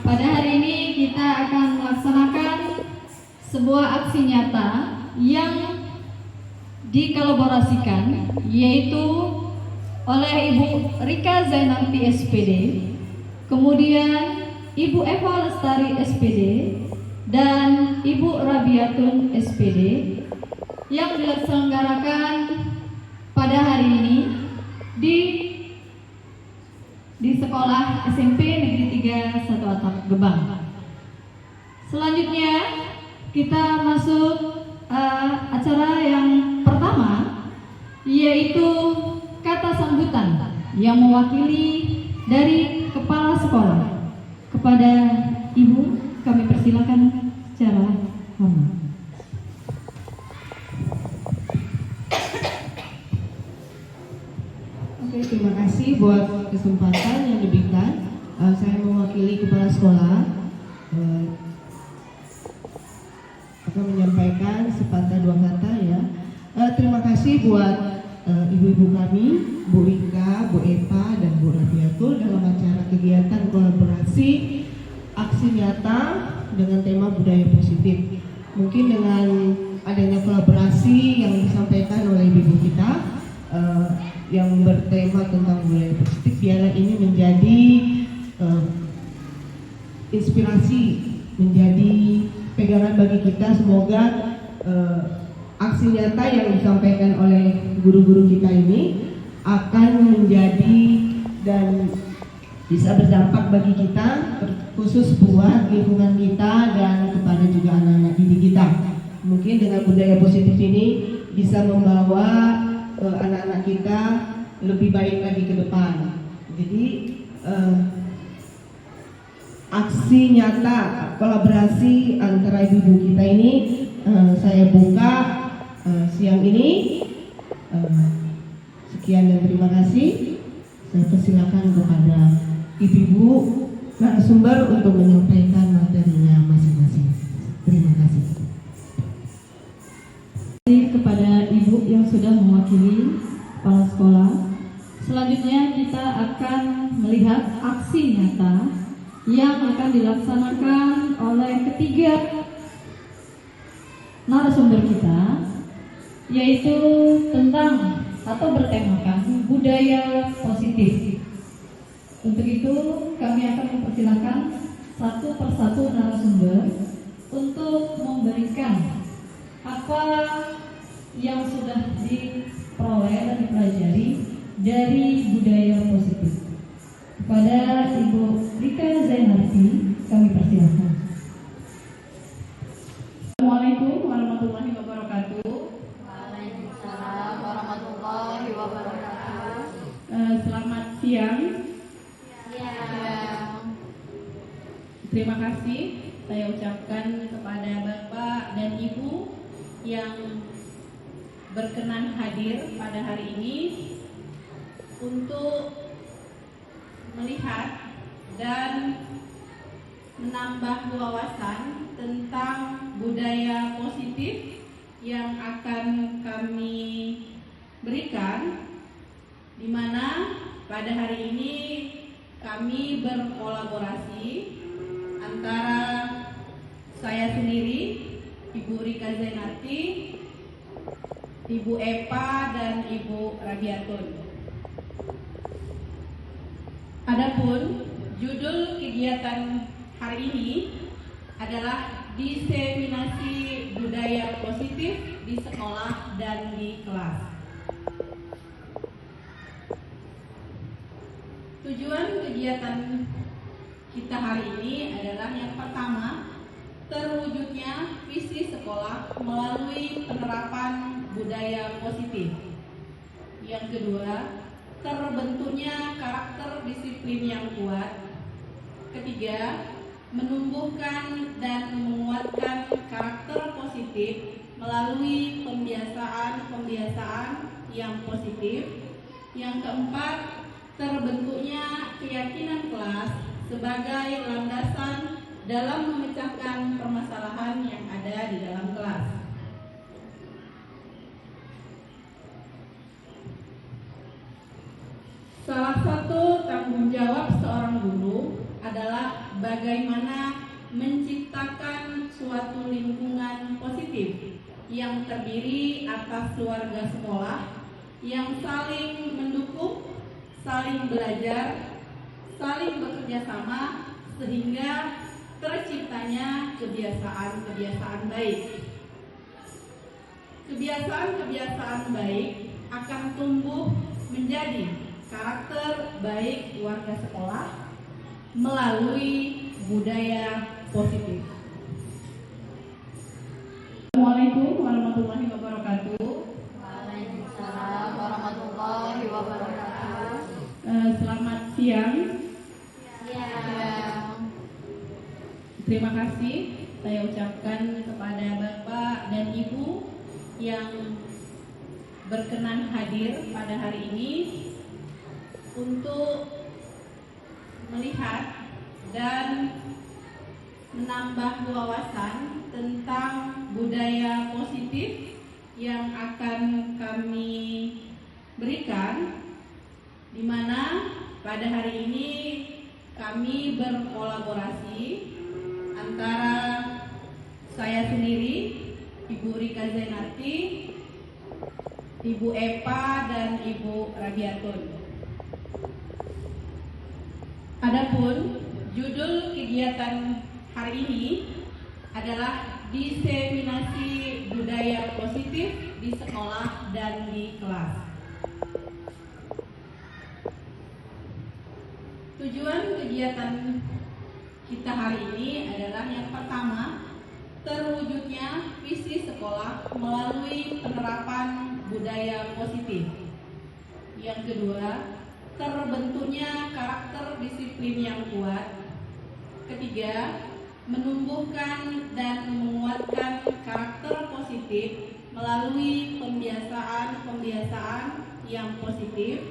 Pada hari ini kita akan melaksanakan sebuah aksi nyata yang dikolaborasikan, yaitu oleh Ibu Rika Zainarti SPD, kemudian Ibu Eva Lestari SPD, dan Ibu Rabiatun SPD, yang diselenggarakan pada hari ini di sekolah SMP Negeri 3 Satu Atap Gebang. Selanjutnya kita masuk acara yang pertama, yaitu kata sambutan yang mewakili dari kepala sekolah. Kepada Ibu kami persilakan secara hormat. Oke, terima kasih buat kesempatan yang diberikan. Saya mewakili kepala sekolah akan menyampaikan sepatah dua kata ya. Terima kasih buat ibu-ibu kami, Bu Rika, Bu Eva, dan Bu Rabiatul dalam acara kegiatan kolaborasi aksi nyata dengan tema budaya positif. Mungkin dengan adanya kolaborasi yang disampaikan oleh ibu kita yang bertema tentang budaya positif, biarlah ini menjadi inspirasi, menjadi pegangan bagi kita. Semoga aksi nyata yang disampaikan oleh guru-guru kita ini akan menjadi dan bisa berdampak bagi kita, khusus buat lingkungan kita dan kepada juga anak-anak didik kita. Mungkin dengan budaya positif ini bisa membawa anak-anak kita lebih baik lagi ke depan. Jadi aksi nyata kolaborasi antara ibu kita ini saya buka siang ini. Sekian dan terima kasih. Saya persilakan kepada ibu-ibu narasumber untuk menyampaikan materinya masing-masing. Terima kasih. Kepada Ibu yang sudah mewakili kepala sekolah. Selanjutnya kita akan melihat aksi nyata yang akan dilaksanakan oleh ketiga narasumber kita, yaitu tentang atau bertemakan budaya positif. Untuk itu kami akan mempersilakan satu persatu narasumber untuk memberikan apa yang sudah diperoleh dan dipelajari dari budaya positif. Kepada Ibu Rika Zainarti kami persilakan. Assalamualaikum warahmatullahi wabarakatuh. Waalaikumsalam warahmatullahi wabarakatuh. Selamat siang. Terima kasih saya ucapkan kepada Bapak dan Ibu yang berkenan hadir pada hari ini untuk melihat dan menambah wawasan tentang budaya positif yang akan kami berikan, di mana pada hari ini kami berkolaborasi antara saya sendiri, Ibu Rika Zainarti, Ibu Eva, dan Ibu Rabiatun. Adapun judul kegiatan hari ini adalah diseminasi budaya positif di sekolah dan di kelas. Tujuan kegiatan kita hari ini adalah yang pertama, terwujudnya visi sekolah melalui penerapan budaya positif. Yang kedua, terbentuknya karakter disiplin yang kuat. Ketiga, menumbuhkan dan menguatkan karakter positif melalui pembiasaan yang positif. Yang keempat, terbentuknya keyakinan kelas sebagai landasan dalam memecahkan permasalahan yang ada di dalam kelas. Salah satu tanggung jawab seorang guru adalah bagaimana menciptakan suatu lingkungan positif yang terdiri atas keluarga sekolah yang saling mendukung, saling belajar, saling bekerja sama sehingga terciptanya kebiasaan-kebiasaan baik. Kebiasaan-kebiasaan baik akan tumbuh menjadi karakter baik warga sekolah melalui budaya positif. Assalamualaikum warahmatullahi wabarakatuh. Waalaikumsalam warahmatullahi wabarakatuh. Selamat siang. Ya. Terima kasih saya ucapkan kepada Bapak dan Ibu yang berkenan hadir pada hari ini untuk melihat dan menambah wawasan tentang budaya positif yang akan kami berikan, di mana pada hari ini kami berkolaborasi antara saya sendiri, Ibu Rika Zainati, Ibu Epa, dan Ibu Rabiatun. Adapun judul kegiatan hari ini adalah diseminasi budaya positif di sekolah dan di kelas. Tujuan kegiatan kita hari ini adalah yang pertama, terwujudnya visi sekolah melalui penerapan budaya positif. Yang kedua, terbentuknya karakter disiplin yang kuat. Ketiga, menumbuhkan dan menguatkan karakter positif melalui pembiasaan-pembiasaan yang positif.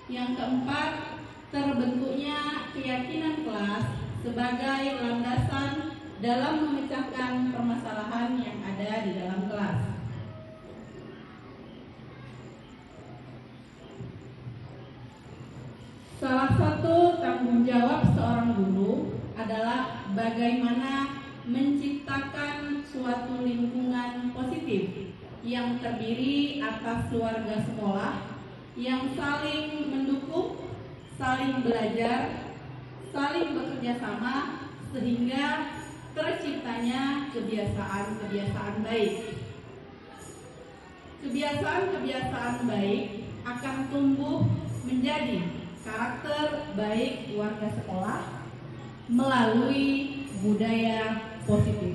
Yang keempat, terbentuknya keyakinan kelas sebagai landasan dalam memecahkan permasalahan yang ada di dalam kelas. Salah satu tanggung jawab seorang guru adalah bagaimana menciptakan suatu lingkungan positif yang terdiri atas keluarga sekolah yang saling mendukung, saling belajar, saling bekerja sama sehingga terciptanya kebiasaan-kebiasaan baik. Kebiasaan-kebiasaan baik akan tumbuh menjadi karakter baik warga sekolah melalui budaya positif.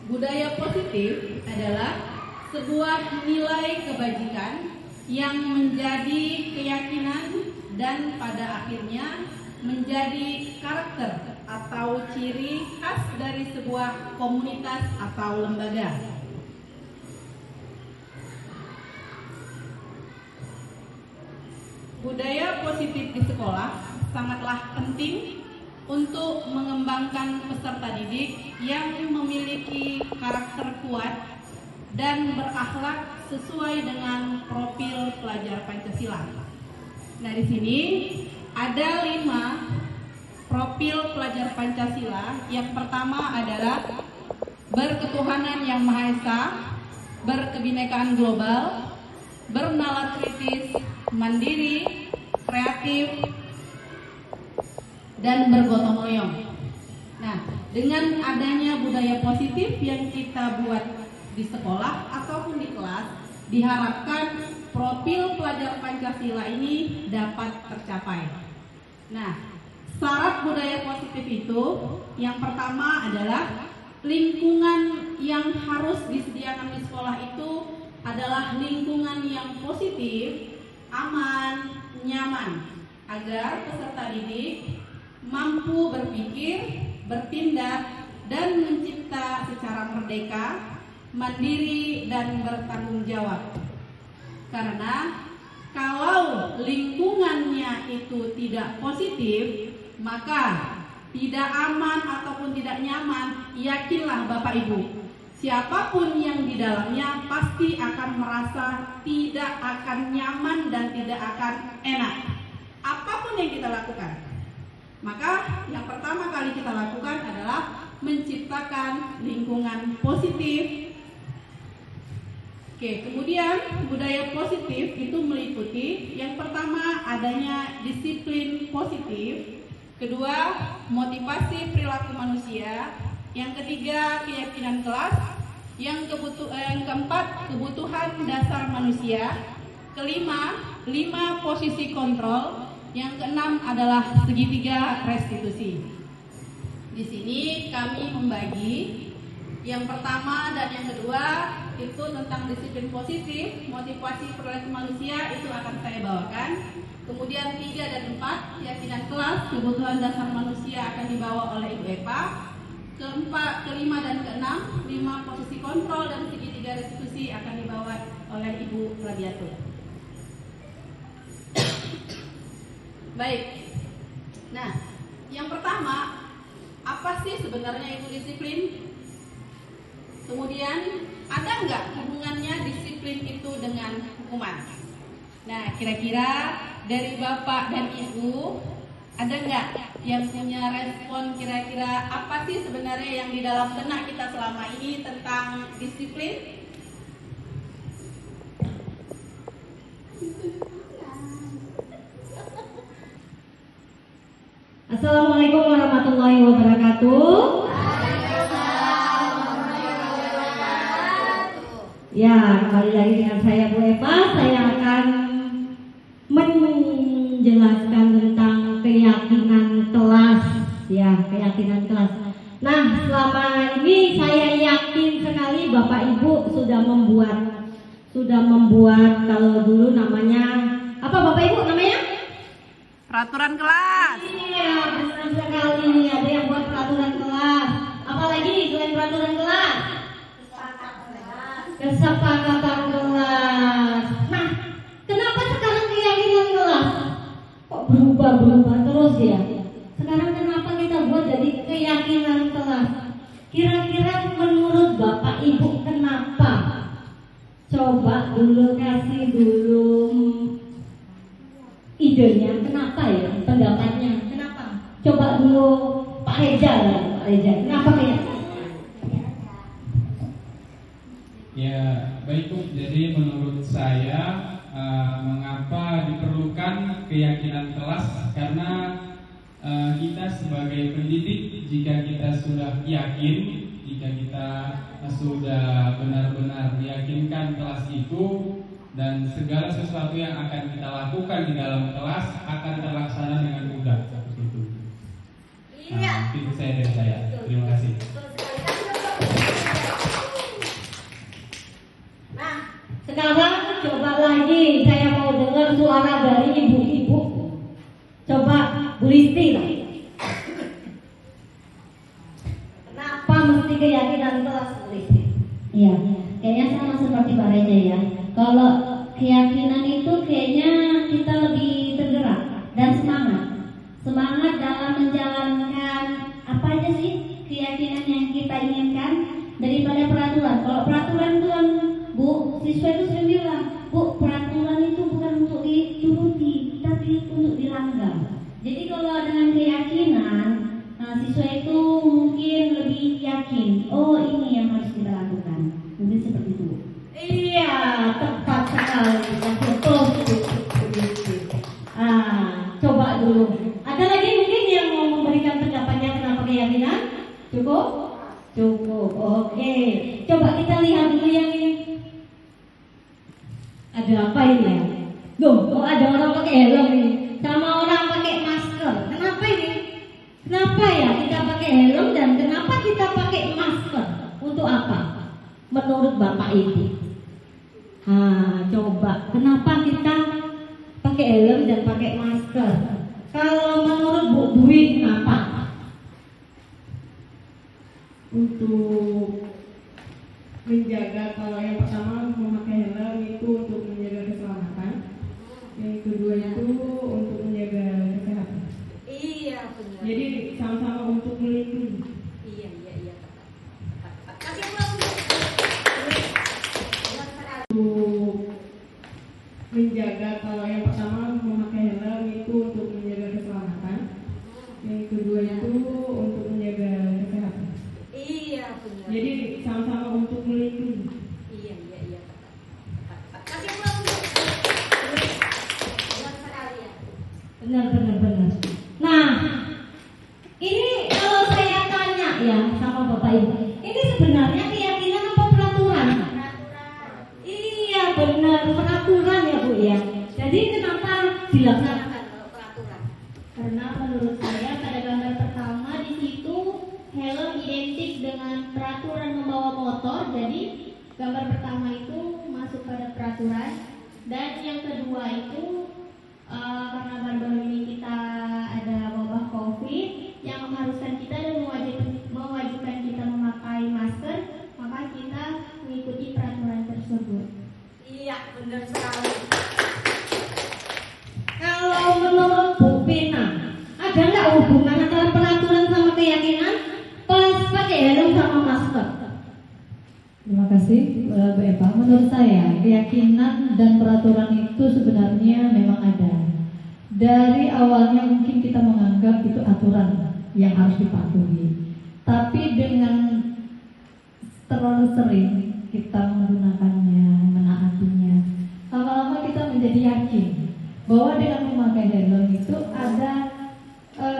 Budaya positif adalah sebuah nilai kebajikan yang menjadi keyakinan dan pada akhirnya menjadi karakter atau ciri khas dari sebuah komunitas atau lembaga. Budaya positif di sekolah sangatlah penting untuk mengembangkan peserta didik yang memiliki karakter kuat dan berakhlak sesuai dengan profil pelajar Pancasila. Nah, di sini ada 5 profil pelajar Pancasila. Yang pertama adalah berketuhanan yang Maha Esa, berkebinekaan global, bernalar kritis, mandiri, kreatif, dan bergotong royong. Nah, dengan adanya budaya positif yang kita buat di sekolah ataupun di kelas, diharapkan profil pelajar Pancasila ini dapat tercapai. Nah, syarat budaya positif itu yang pertama adalah lingkungan yang harus disediakan di sekolah itu adalah lingkungan yang positif, aman, nyaman, agar peserta didik mampu berpikir, bertindak, dan mencipta secara merdeka, mandiri, dan bertanggung jawab. Karena kalau lingkungannya itu tidak positif, maka tidak aman ataupun tidak nyaman, yakinlah Bapak Ibu, Siapapun yang di dalamnya pasti akan merasa tidak akan nyaman dan tidak akan enak. Apapun yang kita lakukan. Maka yang pertama kali kita lakukan adalah menciptakan lingkungan positif. Oke, kemudian budaya positif itu meliputi yang pertama adanya disiplin positif, kedua motivasi perilaku manusia, yang ketiga keyakinan kelas, yang keempat kebutuhan dasar manusia, kelima 5 posisi kontrol, yang keenam adalah segitiga restitusi. Di sini kami membagi yang pertama dan yang kedua itu tentang disiplin positif, motivasi perilaku manusia itu akan saya bawakan. Kemudian 3 dan 4 keyakinan kelas, kebutuhan dasar manusia akan dibawa oleh Ibu Eva. Keempat, kelima dan keenam 5 posisi kontrol dan segitiga restitusi akan dibawa oleh Ibu Radiatul. Baik. Nah, yang pertama, apa sih sebenarnya itu disiplin? Kemudian ada nggak hubungannya disiplin itu dengan hukuman? Nah, kira-kira dari Bapak dan Ibu ada nggak yang punya respon kira-kira apa sih sebenarnya yang di dalam benak kita selama ini tentang disiplin? Assalamualaikum warahmatullahi wabarakatuh. Ya, kembali lagi dengan saya Bu Eva. Saya akan menjelaskan tentang keyakinan kelas. Ya, keyakinan kelas. Nah, selama ini saya yakin sekali Bapak Ibu sudah membuat kalau dulu namanya apa Bapak Ibu namanya? Peraturan kelas. Iya, benar sekali. Ada yang buat peraturan kelas. Apalagi selain peraturan kelas? Kesepakatan kelas. Nah, kenapa sekarang keyakinan kelas kok berubah terus ya? Sekarang kenapa kita buat jadi keyakinan kelas? Kira-kira menurut Bapak Ibu kenapa? Coba dulu kasih idenya, kenapa ya? Pendapatnya, kenapa? Coba dulu Pak Reza, kenapa ya? Ya, baik Bu. Jadi menurut saya mengapa diperlukan keyakinan kelas? Karena kita sebagai pendidik, jika kita sudah yakin, jika kita sudah benar-benar meyakinkan kelas itu dan segala sesuatu yang akan kita lakukan di dalam kelas akan terlaksana dengan mudah seperti itu. Nah, itu saya dari saya. Terima kasih. Nah, sekarang coba lagi saya mau dengar suara dari ibu-ibu. Coba Bu Listi lah. Kenapa mesti keyakinan kelas Bu Listi? Iya, kayaknya sama seperti Mbak Reza ya. Kalau keyakinan itu kayaknya kita lebih tergerak dan semangat dalam menjalankan apa aja sih keyakinan yang kita inginkan daripada peraturan. Kalau peraturan itu kan Bu, siswa itu sering bilang, Bu, peraturan itu bukan untuk dituruti, tapi untuk dilanggar. Jadi kalau dengan keyakinan, siswa itu mungkin lebih yakin, oh ini yang harus kita lakukan. Mungkin seperti itu. Iya, tepat sekali. Betul. Coba dulu. Ada lagi mungkin yang mau memberikan pendapatnya kenapa keyakinan? Cukup? Cukup. Oke. Coba kita lihat dulu yang ini. Ada apa ini ya? Loh, kok ada orang pakai helm ini? Sama orang pakai masker. Kenapa ini? Kenapa ya kita pakai helm dan kenapa kita pakai masker? Untuk apa? Menurut Bapak Ibu. Coba kenapa kita pakai helm dan pakai masker? Kalau menurut Bu Dwi kenapa? Untuk menjaga, kalau yang pertama memakai helm itu untuk menjaga keselamatan, yang kedua itu untuk menjaga kesehatan. Iya benar. Jadi sama-sama untuk melindungi. Iya. Tapi Benar. Nah, ini kalau saya tanya ya sama Bapak Ibu, ini sebenarnya keyakinan apa peraturan? Iya benar, peraturan ya Bu ya. Jadi kenapa dilaksanakan kalau peraturan? Karena menurut saya pada gambar pertama di situ helm identik dengan peraturan membawa motor. Jadi gambar pertama itu masuk pada peraturan. Dan yang kedua itu karena baru-baru ini kita ada wabah COVID yang mengharuskan kita dan mewajibkan kita memakai masker, maka kita mengikuti peraturan tersebut. Iya, benar sekali. Kalau menurut Bu Pina, ada nggak hubungan antara peraturan sama keyakinan? Pas pakai helm sama masker. Terima kasih Bu Eva. Menurut saya keyakinan dan peraturan itu sebenarnya memang ada. Dari awalnya mungkin kita menganggap itu aturan yang harus dipatuhi. Tapi dengan terlalu sering kita menggunakannya, menaatinya, lama-lama kita menjadi yakin bahwa dengan memakai helm itu ada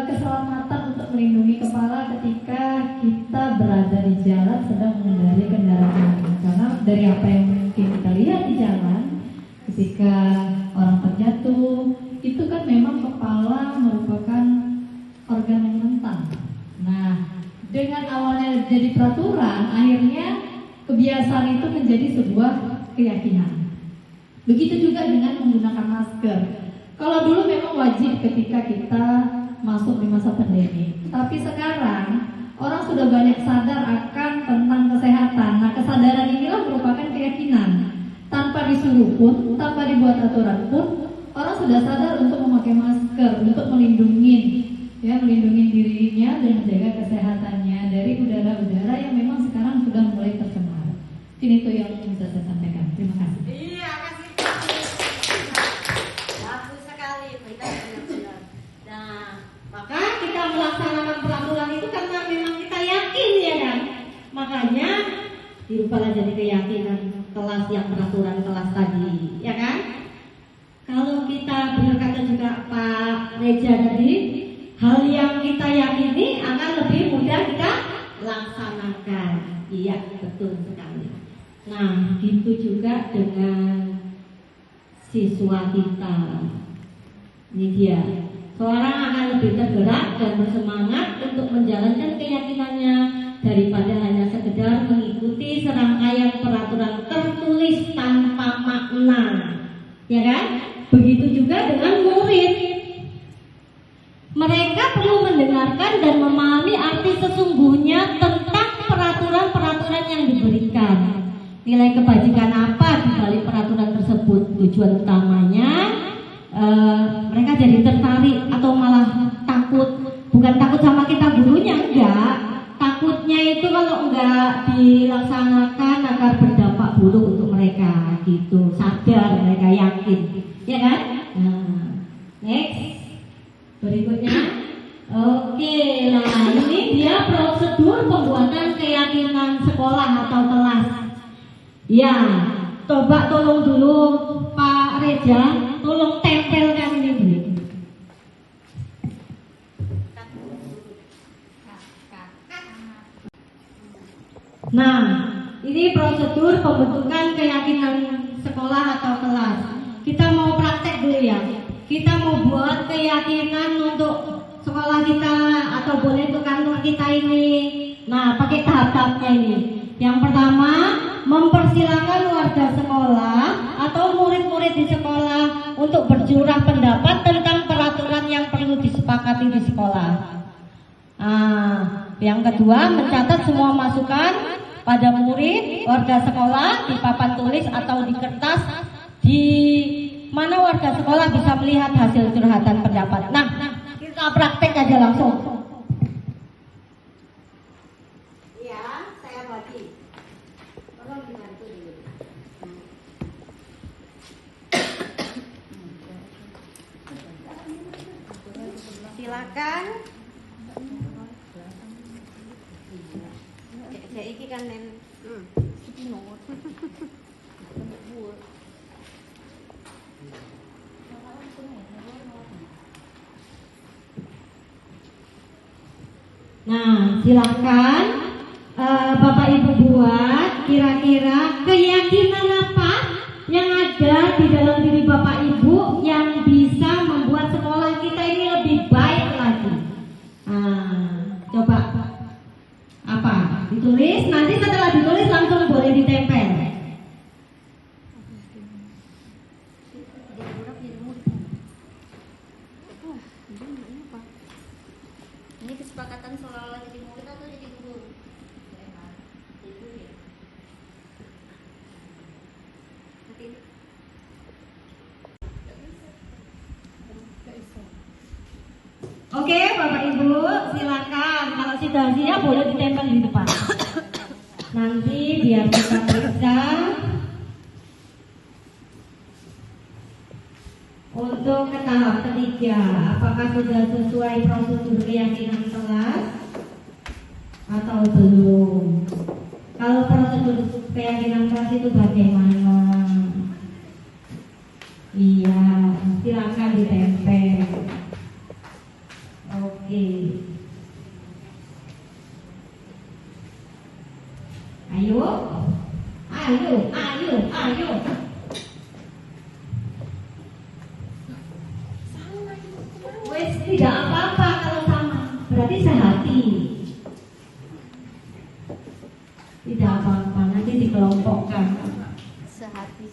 keselamatan untuk melindungi kepala ketika kita berada di jalan sedang mengendarai kendaraan. Karena dari apa yang mungkin kita lihat di jalan, ketika orang terjatuh, itu kan memang kepala merupakan organ yang rentan. Nah, dengan awalnya jadi peraturan, akhirnya kebiasaan itu menjadi sebuah keyakinan. Begitu juga dengan menggunakan masker. Kalau dulu memang wajib ketika kita masuk di masa pandemi, tapi sekarang orang sudah banyak sadar akan tentang kesehatan. Nah, kesadaran inilah merupakan keyakinan. Tanpa disuruh pun, tanpa dibuat aturan pun, orang sudah sadar untuk memakai masker, untuk melindungi dirinya dan menjaga kesehatannya dari udara-udara yang memang sekarang sudah mulai tercemar. Ini itu yang bisa saya sampaikan. Terima kasih. Iya, kasih. Bagus sekali, benar. Nah, maka kita melaksanakan peraturan itu karena memang kita yakin ya kan. Makanya dirubahlah jadi keyakinan kelas yang peraturan kelas tadi, ya kan? Kalau kita berkata juga Pak Reja tadi, hal yang kita yakini akan lebih mudah kita laksanakan. Iya, betul sekali. Nah, gitu juga dengan siswa kita. Ini dia. Seorang akan lebih tergerak dan bersemangat untuk menjalankan keyakinannya daripada hanya sekedar mengikuti serangkaian peraturan tertulis tanpa makna. Ya kan? Begitu juga dengan murid. Mereka perlu mendengarkan dan memahami arti sesungguhnya tentang peraturan-peraturan yang diberikan. Nilai kebajikan apa di balik peraturan tersebut? Tujuan utamanya mereka jadi tertarik atau malah takut. Bukan takut sama kita gurunya, enggak. Takutnya itu kalau enggak dilaksanakan akan berdampak buruk untuk mereka gitu. Sadar, mereka yakin. Ya kan? Nah, next. Berikutnya. Oke, nah ini dia prosedur pembuatan keyakinan sekolah atau kelas. Ya, coba tolong dulu Pak Reja, tolong tempelkan ini dulu. Nah, ini prosedur pembentukan keyakinan sekolah atau kelas. Kita mau praktek dulu ya. Kita mau buat keyakinan untuk sekolah kita atau boleh untuk kantor kita ini. Nah, pakai tahap-tahapnya ini. Yang pertama, mempersilakan warga sekolah atau murid-murid di sekolah untuk bercurah pendapat tentang peraturan yang perlu disepakati di sekolah. Yang kedua, mencatat semua masukan pada murid, warga sekolah di papan tulis atau di kertas di mana warga sekolah bisa melihat hasil curhatan pendapat. Nah, kita praktek aja langsung. Ya, saya bagi. Tolong dibantu dulu. Silakan. Kayak iki kan nen. Nah, silakan Bapak Ibu buat kira-kira keyakinan apa yang ada di dalam diri Bapak Ibu yang bisa membuat sekolah kita ini lebih baik lagi. Nah, coba apa? Ditulis, nanti setelah ditulis langsung boleh ditempel. Ini kesepakatan soal jadi murid atau jadi guru? Oke, Bapak Ibu, silakan. Kalau sudah siap boleh ditempel di depan. Nanti biar kita periksa. Untuk ke tahap ketiga, apakah sudah sesuai prosedur keyakinan kelas atau belum? Kalau prosedur keyakinan kelas itu bagaimana? Iya, silakan ditempel. Oke. Ayo. Wes, tidak apa-apa kalau sama. Berarti sehati. Tidak apa-apa, nanti dikelompokkan.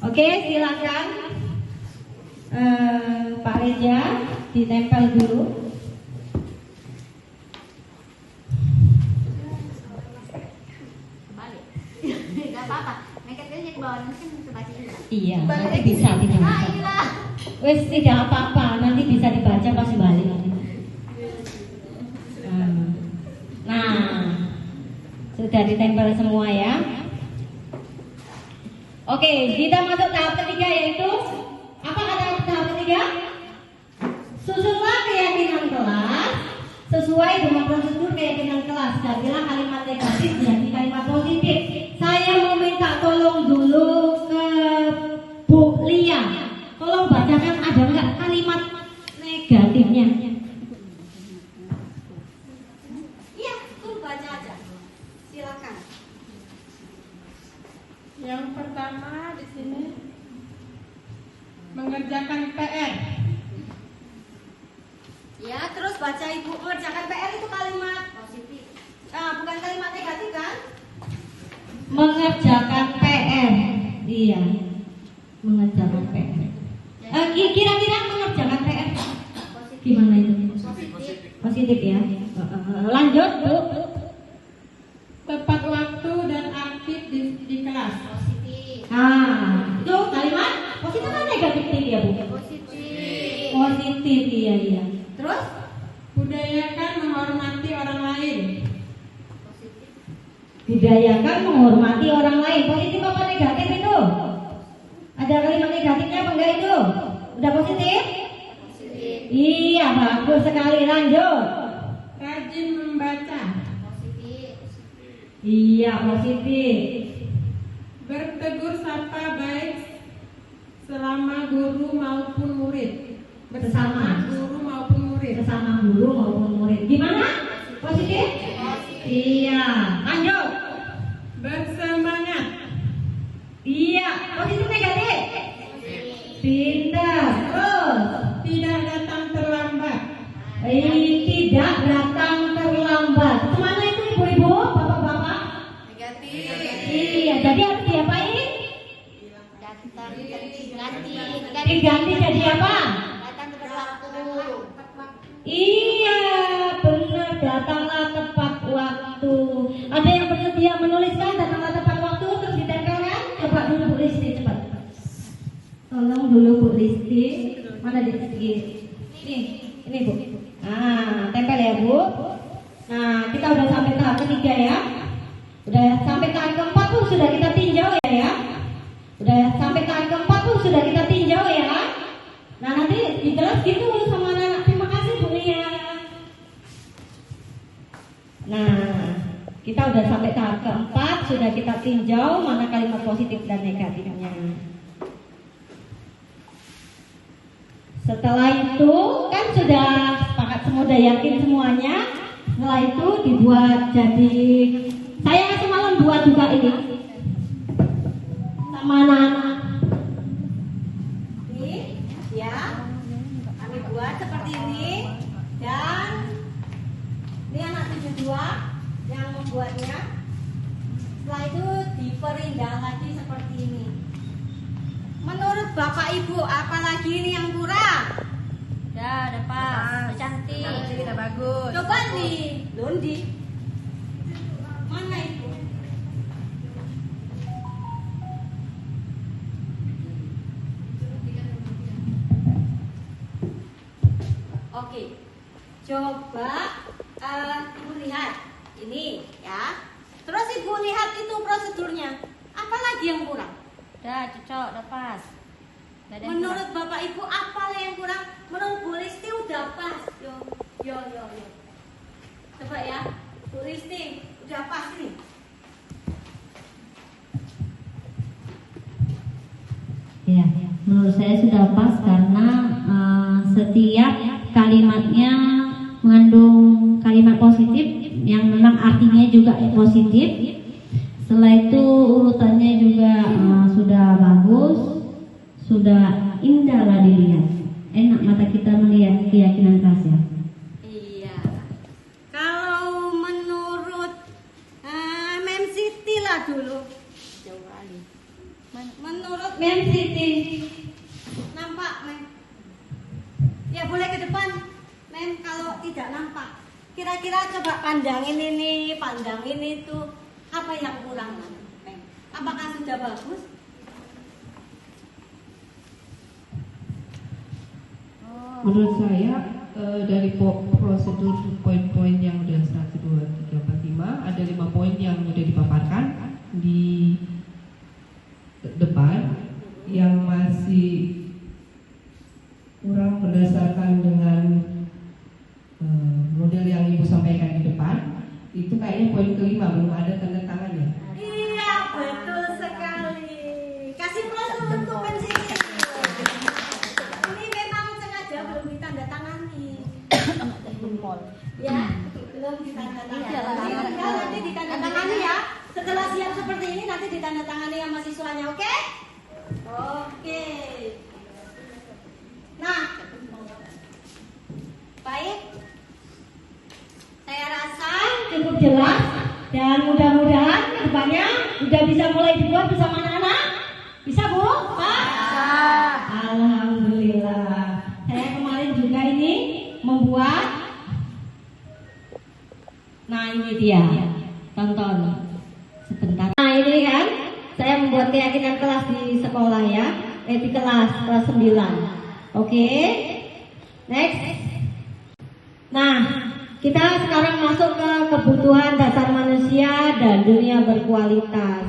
Oke, silakan. Pak Reja ditempel dulu. Tidak apa-apa. Nekat aja ke bawah nanti baca juga. Iya, nanti bisa dibaca. Wes, tidak apa-apa, nanti bisa dibaca pas balik. Nah, sudah ditempel semua ya. Oke, kita masuk tahap ketiga yaitu apa kata tahap ketiga? Susunlah keyakinan kelas sesuai dengan prosedur keyakinan kelas. Jadilah kalimat negatif jadi kalimat positif. Saya mau minta tolong dulu ke Bu Lia. Tolong bacakan ada nggak kalimat negatifnya? Iya, tuh baca aja. Silakan. Yang pertama di sini mengerjakan PR. Ya, terus baca Ibu mengerjakan PR itu kalimat positif. Nah, bukan kalimat negatif kan? Mengerjakan PR. Iya. Mengerjakan PR. Kira-kira mengerjakan PR gimana itu? Positif ya. Lanjut, Bu. Tepat waktu dan aktif di kelas. Ah, itu kalimat positif atau negatif ya, Bu? Positif, iya. Terus? Budayakan menghormati orang lain. Budayakan menghormati orang lain. Positif apa negatif itu? Ada kalimat negatifnya apa enggak itu? Udah positif? Positif. Iya, bagus sekali. Lanjut. Rajin membaca. Iya, positif. Bertegur sapa baik selama guru maupun murid. Bersama Guru maupun murid. sesama guru maupun murid. Gimana? Positif? Iya. Lanjut. Bersemangat. Iya, positif negatif? Pintar. Terus? Tidak datang terlambat. Tidak datang terlambat. Kemana itu ibu-ibu, bapak-bapak? Negatif. Iya, jadi harus diapain? Diganti jadi apa? Datang tepat waktu. Iya, benar, datanglah tepat waktu. Ada yang bersedia menuliskan datanglah tepat waktu terus ditempelkan? Coba dulu Bu Listi, cepat. Tolong dulu Bu Listi. Mana di sini? Ini Bu. Nah, tempel ya Bu. Nah, kita udah sampai tahap ketiga ya. Udah sampai tahap keempat pun sudah kita tinjau ya. Udah sampai tahap keempat pun sudah kita tinjau ya. Nah, nanti dijelas gitu sama anak. Terima kasih Bu Lia. Nah, kita udah sampai tahap keempat, sudah kita tinjau mana kalimat positif dan negatifnya. Setelah itu kan sudah sepakat semua, udah yakin semuanya. Setelah itu dibuat jadi, saya semalam buat juga ini sama anak-anak. Ini ya, kami buat seperti ini, dan ini anak 72 yang membuatnya. Setelah itu diperindah lagi seperti ini. Menurut Bapak Ibu, apalagi ini yang kurang? Udah pas, udah cantik. Udah bagus. Coba nih, Londi. Mana itu? Oke, coba Ibu lihat ini ya. Terus Ibu lihat itu prosedurnya. Apa lagi yang kurang? Udah cocok, udah pas. Nggak ada yang Menurut Bapak Ibu apa yang kurang? Menurut Bu Listi udah pas. Yo. Coba ya, Bu Listi udah pas nih. Ya, menurut saya sudah pas karena setiap kalimatnya mengandung kalimat positif yang memang artinya juga positif. Setelah itu urutannya juga sudah bagus, sudah indah lah dilihat. Enak mata kita melihat keyakinan keras ya. Iya. Kalau menurut Mem Siti lah dulu. Jauh kali. Menurut Mem Siti, nampak Mem? Ya boleh ke depan, Mem. Kalau tidak nampak, kira-kira coba pandangin ini, pandangin itu, apa yang kurang, Mem? Apakah sudah bagus? Menurut saya dari prosedur poin-poin yang udah 1, 2, 3, 4, 5, ada 5 poin yang udah dipaparkan di depan, yang masih kurang berdasarkan dengan model yang Ibu sampaikan di depan. Itu kayaknya poin kelima, belum ada tanda tangannya. Iya, betul sekali. Kasih aplaus untuk Mem Siti. Ini memang sengaja belum ditandatangani. Ya, belum ditandatangani. Nanti ditandatangani ya. Setelah siap seperti ini nanti ditandatangani sama siswanya, oke? Oke. Nah, baik. Saya rasa cukup jelas dan mudah-mudahan kedepannya sudah bisa mulai dibuat bersama anak-anak. Bisa Bu? Pak? Bisa. Alhamdulillah. Saya kemarin juga ini membuat. Nah ini dia, tonton sebentar. Nah ini kan, saya membuat keyakinan kelas di sekolah ya, di kelas 9. Oke, next. Nah, kita sekarang masuk ke kebutuhan dasar manusia dan dunia berkualitas.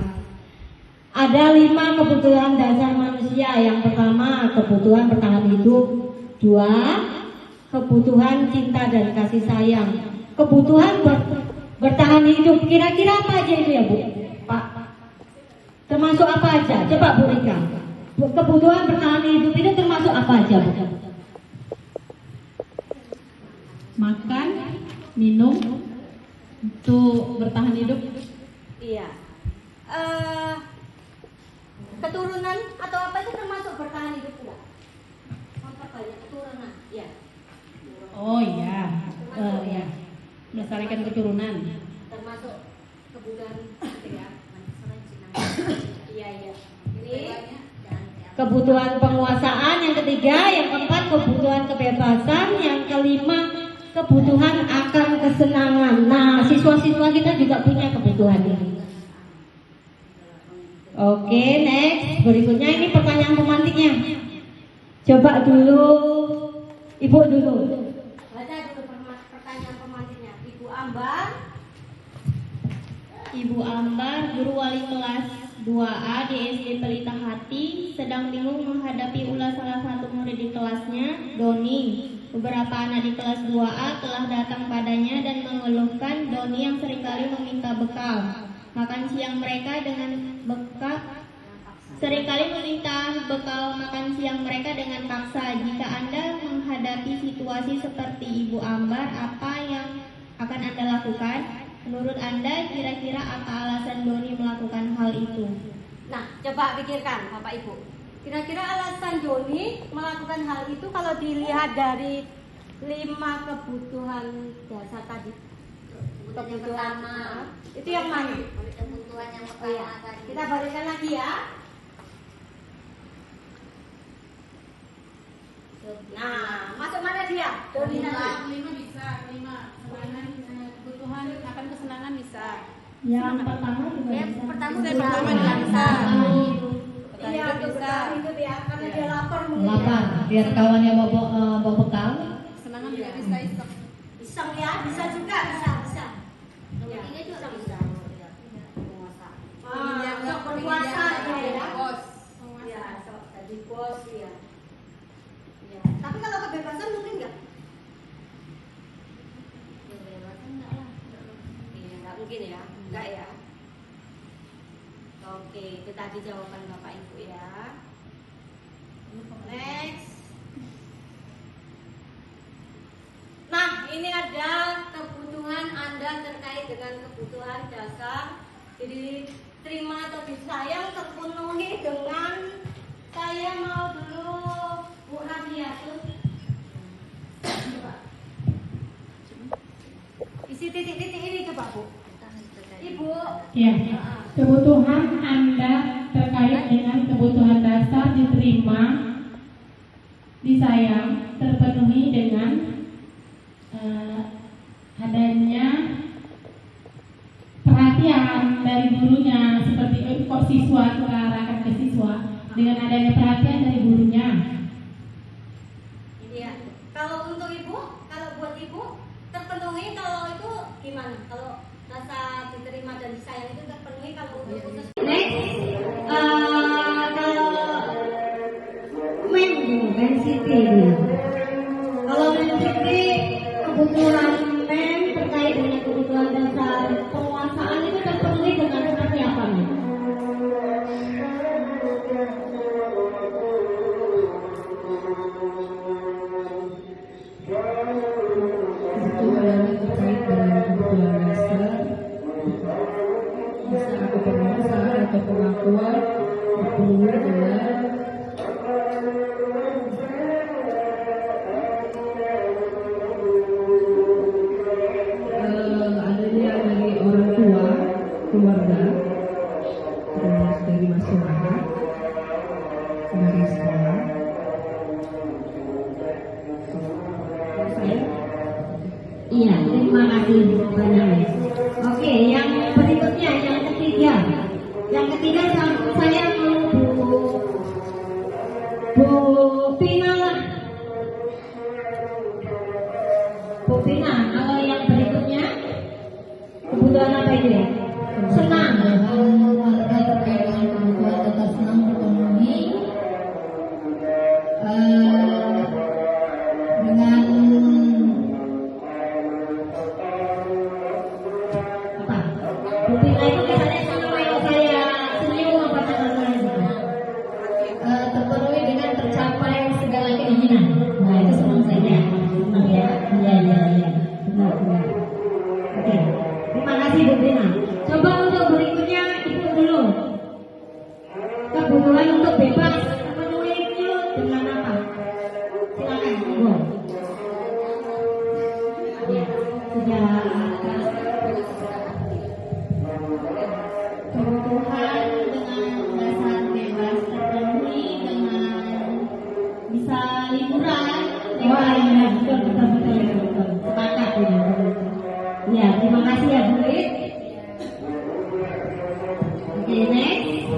Ada 5 kebutuhan dasar manusia. Yang pertama, kebutuhan bertahan hidup. 2, kebutuhan cinta dan kasih sayang. Kebutuhan bertahan hidup, kira-kira apa aja itu ya Bu? Pak, termasuk apa aja? Coba Bu Rika. Kebutuhan bertahan hidup itu termasuk apa aja Bu? Makan, minum, untuk bertahan hidup. Iya. Keturunan atau apa itu termasuk bertahan hidup enggak? Memperbanyak keturunan, ya. Oh iya, ya. Melestarikan keturunan. Termasuk kebutuhan gitu ya. Iya. Ini kebutuhan penguasaan, yang ketiga, yang keempat kebutuhan kebebasan, yang kelima kebutuhan akan kesenangan. Nah, siswa-siswa kita juga punya kebutuhan ini. Oke, next. Berikutnya ini pertanyaan pemantiknya. Coba dulu, Ibu dulu. Baca dulu pertanyaan pemantiknya. Ibu Ambar. Ibu Ambar, guru wali kelas 2A di SD Pelita Hati, sedang bingung menghadapi ulas salah satu murid di kelasnya, Doni. Beberapa anak di kelas 2A telah datang padanya dan mengeluhkan Doni yang seringkali meminta bekal. Makan siang mereka dengan seringkali meminta bekal makan siang mereka dengan paksa. Jika Anda menghadapi situasi seperti Ibu Ambar, apa yang akan Anda lakukan? Menurut Anda, kira-kira apa alasan Doni melakukan hal itu? Nah, coba pikirkan Bapak Ibu. Kira-kira alasan Doni melakukan hal itu kalau dilihat dari 5 kebutuhan dasar tadi. Kebutuhan itu yang mana? Kebutuhan yang Oh ya, kita balikkan lagi ya. Nah, masuk mana dia? Doni tadi. Kelima bisa, kesenangan, kebutuhan akan kesenangan bisa. Yang pertama juga Yang bisa. pertama Bisa bisa. pertama juga bisa. Iya, untuk bertahan hidup ya, karena dia lapar mungkin. Lapar, biar kawannya bawa bekal. Kesenangan juga bisa iseng. Iseng ya, bisa juga, bisa. Nomor 3 juga bisa. Sok berpuasa ya. Bos. Ya, sok jadi bos ya. Ya. Tapi kalau kebebasan mungkin nggak? Kebebasan enggak lah. Iya, nggak mungkin ya, nggak ya. Oke, itu tadi jawaban Bapak Ibu ya. Next. Nah, ini ada kebutuhan Anda terkait dengan kebutuhan dasar. Jadi terima atau disayang terpenuhi dengan saya mau dulu Bu Radiatul. Coba. Isi titik-titik ini coba Bu. Ibu. Ya, kebutuhan Anda terkait dengan kebutuhan dasar diterima, disayang, terpenuhi dengan adanya perhatian dari gurunya, seperti kok siswa terarahkan ke siswa dengan adanya perhatian dari gurunya. Ini ya. Kalau untuk Ibu, kalau buat Ibu terpenuhi, kalau itu gimana? Kalau rasa diterima dan disayang itu terpenuhi kalau untuk khusus. Next, kalau Men City. Kalau Men City kebutuhan Men terkait dengan kebutuhan dasar penguasaan itu terpenuhi dengan seperti apa nih? Kebutuhan terkait dengan kebutuhan dasar bisa atau penguasaan atau pengakuan terpenuhi dengan adanya dari orang tua, keluarga, terus dari masyarakat, dari sekolah. Saya Iya, terima kasih banyak. Oke, yang berikutnya, yang ketiga. Yang ketiga saya mau Bu Pina lah. Bu Pina, kalau yang berikutnya kebutuhan apa itu ya? Senang. Warga terkait dengan kebutuhan dasar senang terpenuhi dengan Apa? Bu Pina itu biasanya senang kalau saya senyum apa tanggapan gitu. terpenuhi dengan tercapai segala keinginan. Nah, itu senang saja. Senang ya. Iya. Benar. Oke, terima kasih Bu Pina. Coba untuk berikutnya Ibu dulu. Kebutuhan untuk bebas terpenuhi itu dengan apa? Silakan Ibu. Ya, sudah. Kebutuhan dengan dasar bebas terpenuhi dengan bisa liburan. Wah, iya, betul. Sepakat ini. Ya, terima kasih ya Bu Rit. Oke, next.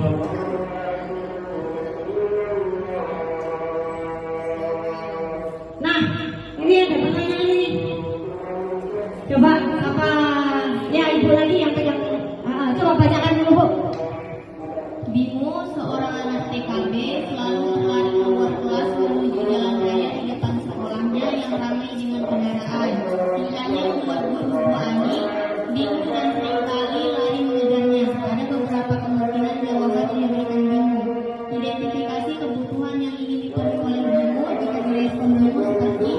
Nah, ini ada pertanyaan ini. Coba apa? Ya, Ibu lagi yang pegang. Coba bacakan dulu Bu. Bimo, seorang anak TKB, selalu berlari keluar kelas menuju jalan raya di depan sekolahnya yang ramai dengan kendaraan. Tingkahnya membuat guru Bu Ani bingung dan seringkali lari mengejarnya. Ada beberapa kemungkinan jawaban yang diberikan Bimo. Identifikasi kebutuhan yang ingin dipenuhi oleh Bimo jika direspon Bimo seperti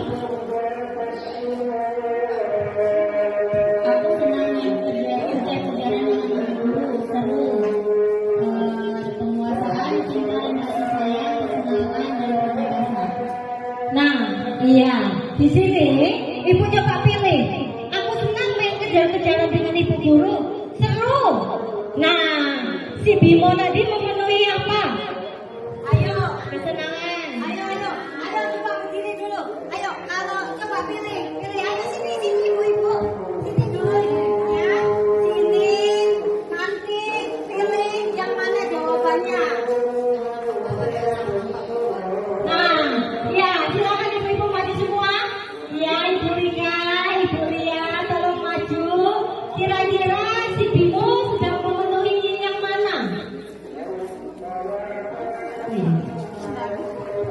Iya, di sini ibu coba pilih. Aku senang main kejar-kejaran dengan ibu guru, seru. Nah, si Bimo tadi memenuhi apa? Ayo, kesenangan. Ayo, coba berdiri dulu. Ayo, kalau coba pilih. Ayo sini ibu-ibu. Sini dulu ya. Sini, nanti pilih yang mana jawabannya. Nah, ya silakan ibu-ibu maju semua. Ya, Ibu Rika, Ibu Lia, tolong maju. Kira-kira si Bimo sudah memenuhi yang mana?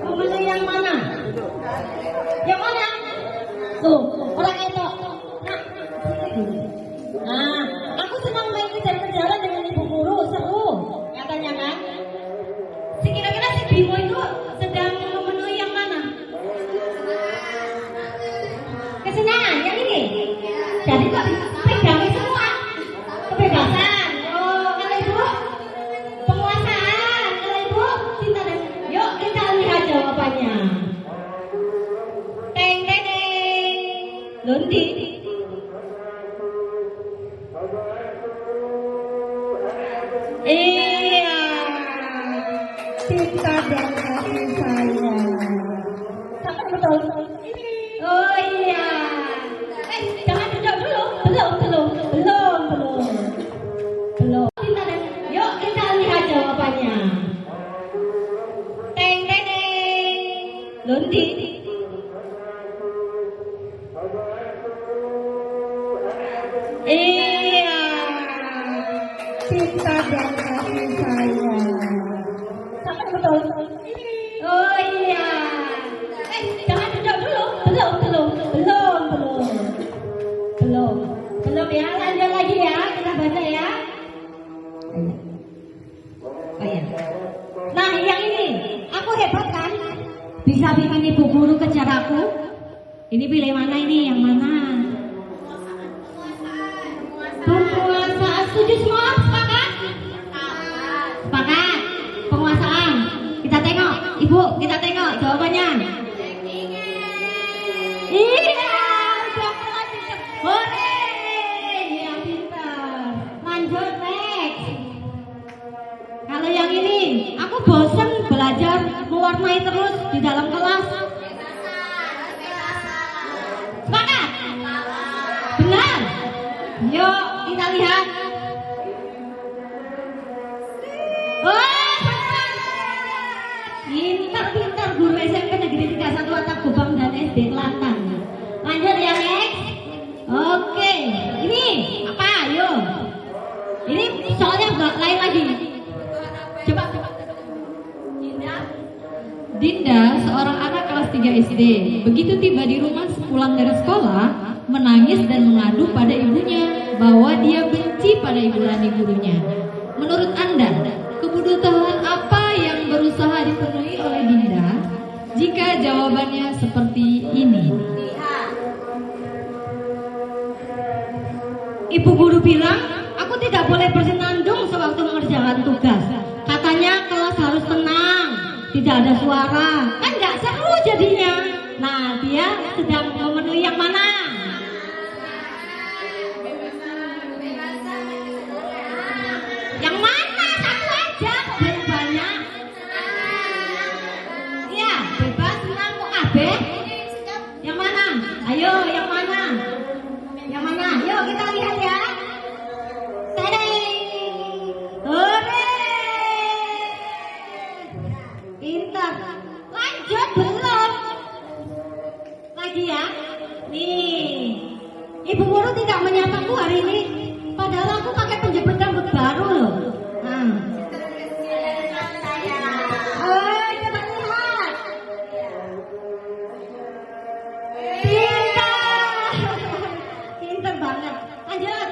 Memenuhi yang mana? Yang mana? Tuh, orang itu. Nah, aku senang main kejar-kejaran dengan ibu guru, seru. Katanya kan? Kira-kira si Bimo itu sedang memenuhi yang mana? Kesenangan, yang ini? Jadi kok pegangnya semua? Kebebasan. Oh, kalau ibu? Penguasaan. Kalau ibu? Cinta dan... Yuk kita lihat jawabannya. Teng teng teng. Lundi. Iya. Cinta dan kasih sayang. Sampai betul. Oh iya. Jangan duduk dulu. Belum. Cinta dan... Yuk kita lihat jawabannya. Teng teng teng. Lundi. Iya. Cinta dan kasih sayang. Sampai betul. Oh iya. Jangan duduk dulu. Belum ya. Lanjut lagi ya. Kita baca ya. Oh iya. Nah, yang ini aku hebat kan? Bisa bikin ibu guru kejar aku. Ini pilih mana ini? Yang mana? Penguasaan. Setuju semua? Sepakat? Sepakat. Penguasaan. Kita tengok, ibu. Kita tengok jawabannya. Iya. Hore. Iya pintar. Lanjut next. Kalau yang ini, aku bosan belajar mewarnai terus di dalam kelas. Sepakat? Benar? Yuk kita lihat. Oh, pintar guru SMP Negeri 31 Atap Gubang dan SD Kelantan. Lanjut ya next. Oke, ini apa? Ayo. Ini soalnya lain lagi. Coba. Dinda, seorang anak kelas 3 SD, begitu tiba di rumah pulang dari sekolah, menangis dan mengadu pada ibunya bahwa dia benci pada ibu Lani gurunya. Menurut Anda, kebutuhan apa yang berusaha dipenuhi oleh Dinda jika jawabannya seperti ini? Ibu guru bilang, aku tidak boleh bersenandung sewaktu mengerjakan tugas. Katanya kelas harus tenang, tidak ada suara. Kan nggak seru jadinya. Nah, dia sedang memenuhi yang mana? Yang mana? Satu aja, kok banyak-banyak? Iya, bebas, senang, kok kabeh? Yang mana? Ayo, yang mana? Yang mana? Yuk kita lihat ya. Tadeng. Hore. Pintar. Lanjut belum? Lagi ya. Nih. Ibu guru tidak menyataku hari ini. Padahal aku pakai penjepit rambut baru loh. Nah. Coba lihat. Pintar banget. Lanjut.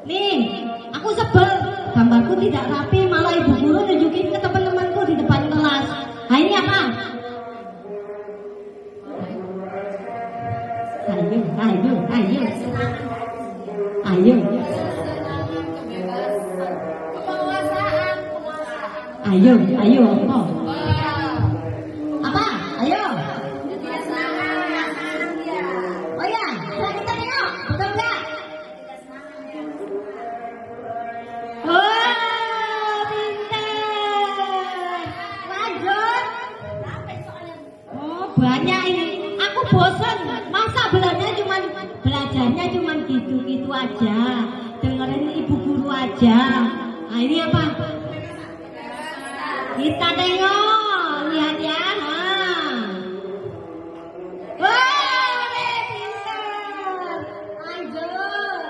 Nih, aku sebel. Gambarku tidak rapi, malah ibu guru nunjukin ke teman-temanku di depan kelas. Nah, ini apa? Ayo. Ayo. Apa? Ayo. banyak ini. Aku bosan. Masa belajarnya cuma gitu-gitu aja. Dengerin ibu guru aja. Nah ini apa? Kita tengok, lihat ya. Wah, pintar. Lanjut.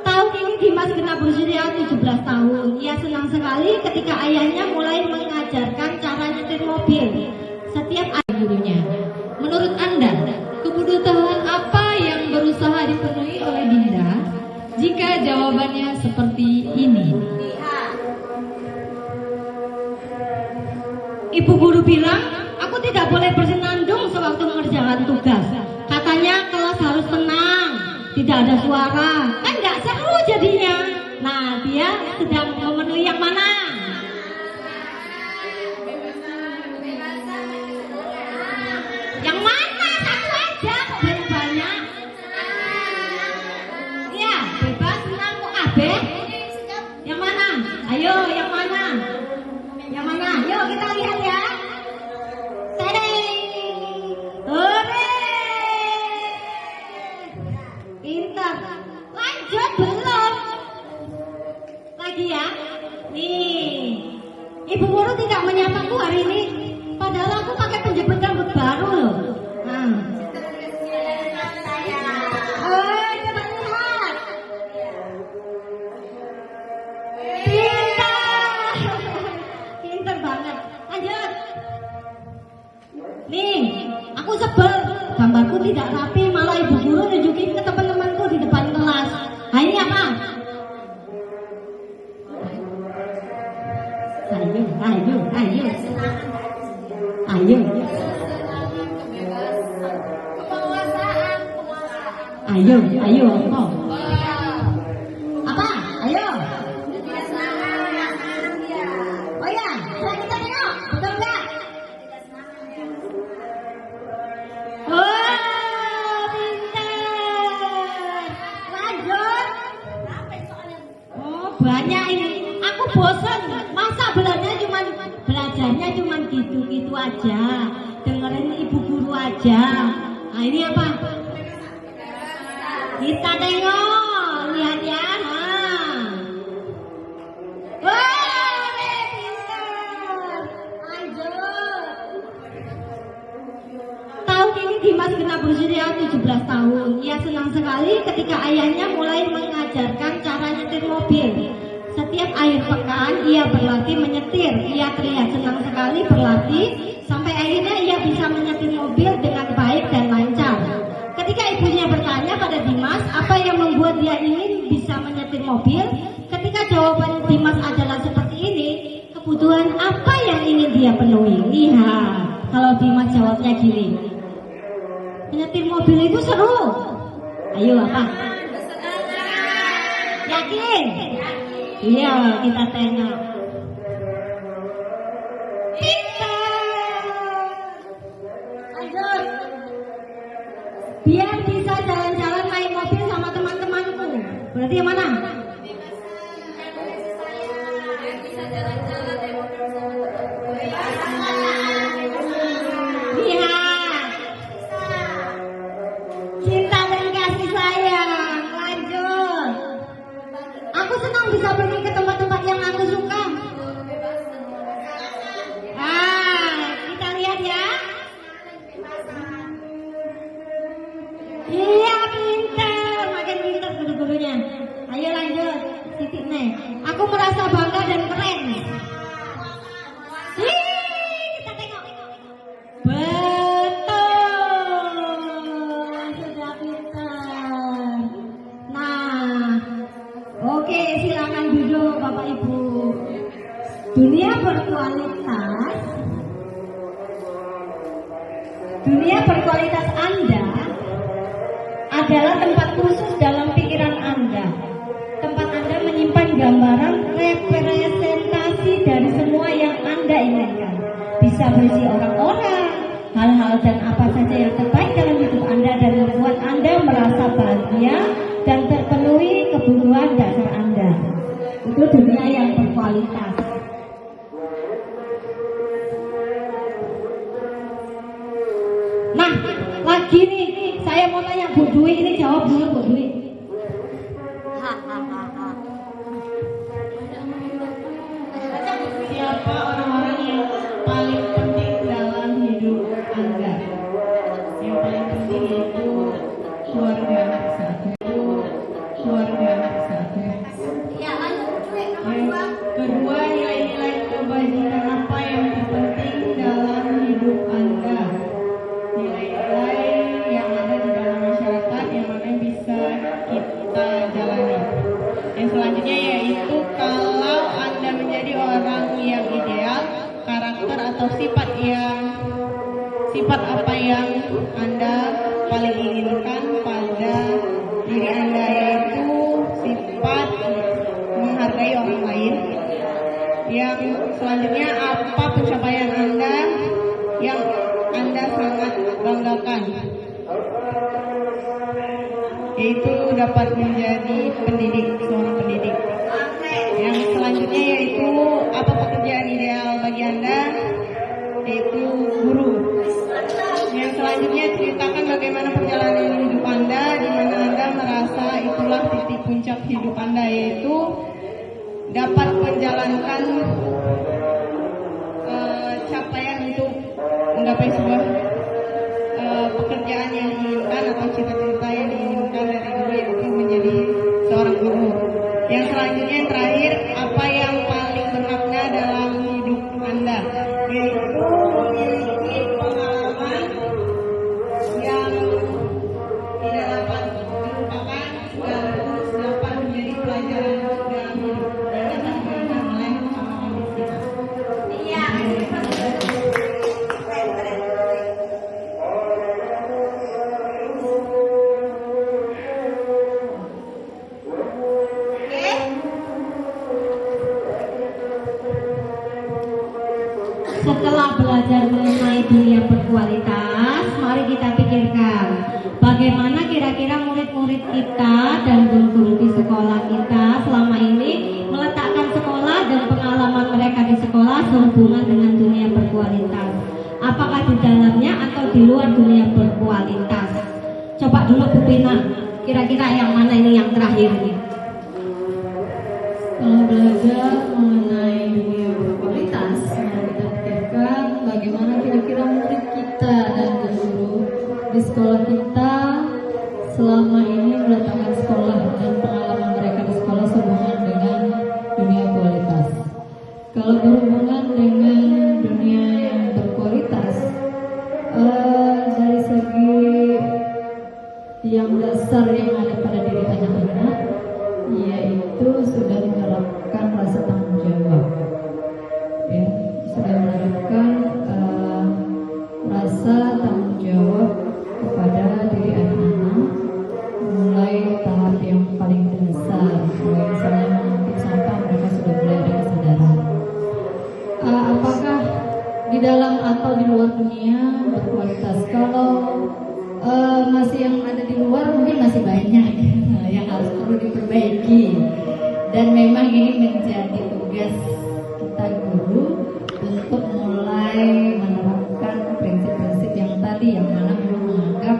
Tahun ini Dimas genap berusia 17 tahun. Ia senang sekali ketika ayahnya mulai mengajarkan cara nyetir mobil. Setiap gurunya. Menurut Anda, kebutuhan apa yang berusaha dipenuhi oleh Dinda jika jawabannya seperti ini? Ibu guru bilang, aku tidak boleh bersenandung sewaktu mengerjakan tugas. Katanya kelas harus tenang, tidak ada suara. Kan nggak seru jadinya. Nah, dia sedang memenuhi yang mana? Yang mana? Satu aja kok banyak. Iya, bebas, senang kok kabeh. Yang mana? Ayo, yang mana? Yang mana? Yuk kita lihat ya. Tadeng. Hore. Pintar. Lanjut belum? Lagi ya. Nih. Ibu guru tidak menyapaku hari ini. Padahal aku pakai penjepit rambut baru loh. Nah. Coba lihat. Pintar banget. Lanjut. Nih, aku sebel. Gambarku tidak rapi, malah ibu guru nunjukin ke teman-temanku di depan kelas. Nah ini apa? Ayo. Apa? Ayo. Oh ya, coba kita tengok, betul nggak? Oh, pintar. Lanjut. Oh, banyak ini. Aku bosan. Masa belajarnya cuma gitu-gitu aja. Dengerin ibu guru aja. Nah, ini apa? Kita tengok, lihat ya. Wah, pintar. Lanjut. Tahun ini Dimas genap berusia 17 tahun. Ia senang sekali ketika ayahnya mulai mengajarkan cara nyetir mobil. Setiap akhir pekan ia berlatih menyetir. Ia terlihat senang sekali berlatih sampai akhirnya ia bisa menyetir mobil dengan baik dan lancar. Ketika ibunya bertanya pada Dimas apa yang membuat dia ingin bisa menyetir mobil, ketika jawaban Dimas adalah seperti ini, kebutuhan apa yang ingin dia penuhi? Lihat, kalau Dimas jawabnya gini, menyetir mobil itu seru. Ayo apa? Yakin? Iya, kita tengok. Pintar. Lanjut. Biar bisa jalan-jalan naik mobil sama teman-temanku. Berarti yang mana? Iya. Cinta dan kasih sayang. Lanjut. Aku senang bisa pergi ke tempat-tempat yang aku suka. Kita lihat ya. Iya, pintar, makin pintar guru-gurunya. Ayo lanjut, titik nih. Aku merasa bangga dan keren. Kita tengok. Betul, sudah pintar. Nah, oke, silakan duduk Bapak Ibu. Dunia berkualitas Anda adalah tempat khusus dalam pikiran Anda. Tempat Anda menyimpan gambaran representasi dari semua yang Anda inginkan. Bisa berisi orang-orang, hal-hal dan apa saja yang terbaik dalam hidup Anda dan membuat Anda merasa bahagia dan terpenuhi kebutuhan dasar Anda. Itu dunia yang berkualitas. Nah, lagi nih, saya mau tanya Bu Dwi, ini jawab dulu Bu Dwi. Siapa orang-orang yang paling penting dalam hidup Anda? Yang paling penting yaitu keluarga satu. Yang kedua, nilai-nilai kebajikan apa yang terpenting dalam hidup Anda? Nilai-nilai yang ada di dalam masyarakat yang mana bisa kita jalani. Yang selanjutnya yaitu kalau Anda menjadi orang yang ideal, karakter atau sifat apa yang Anda paling inginkan pada diri Anda, yaitu sifat menghargai orang lain. Yang selanjutnya, apa pencapaian Anda yang Anda sangat banggakan, yaitu dapat menjadi seorang pendidik. Yang selanjutnya yaitu apa pekerjaan ideal bagi Anda, yaitu guru. Yang selanjutnya, ceritakan bagaimana perjalanan hidup Anda di mana Anda merasa itulah titik puncak hidup Anda, yaitu dapat menjalankan capaian untuk menggapai sebuah pekerjaan yang diinginkan atau cita-cita yang diinginkan dari dulu, yaitu menjadi seorang guru. Yang selanjutnya, yang terakhir, apa yang paling bermakna dalam hidup Anda, yaitu memiliki pengalaman yang tidak dapat dilupakan sekaligus dapat menjadi pelajaran dalam hidup dan dapat diberikan oleh orang-orang di sekitar. Setelah belajar mengenai dunia berkualitas, mari kita pikirkan bagaimana kira-kira murid-murid kita dan guru-guru di sekolah kita selama ini meletakkan sekolah dan pengalaman mereka di sekolah sehubungan dengan dunia berkualitas. Apakah di dalamnya atau di luar dunia berkualitas? Coba dulu Bu Pina, kira-kira yang mana ini yang terakhir ini? Kalau belajar mengenai dunia berkualitas, mari kita pikirkan bagaimana kira-kira murid kita dan guru di sekolah kita selama ini meletakkan sekolah dan pengalaman mereka di sekolah sehubungan dengan dunia kualitas. Kalau berhubungan dengan dunia yang berkualitas, dari segi yang dasar yang ada pada diri anak-anak, yaitu sudah menerapkan rasa tanggung jawab, ya, sudah menerapkan rasa tanggung jawab kepada diri anak-anak, mulai tahap yang paling dasar, mulai misalnya mengangkut sampah, mereka sudah mulai ada kesadaran. Apakah di dalam atau di luar dunia berkualitas? Kalau masih yang ada di luar mungkin masih banyak yang harus perlu diperbaiki, dan memang ini menjadi tugas kita guru untuk mulai menerapkan prinsip-prinsip yang tadi, yang mana memang menganggap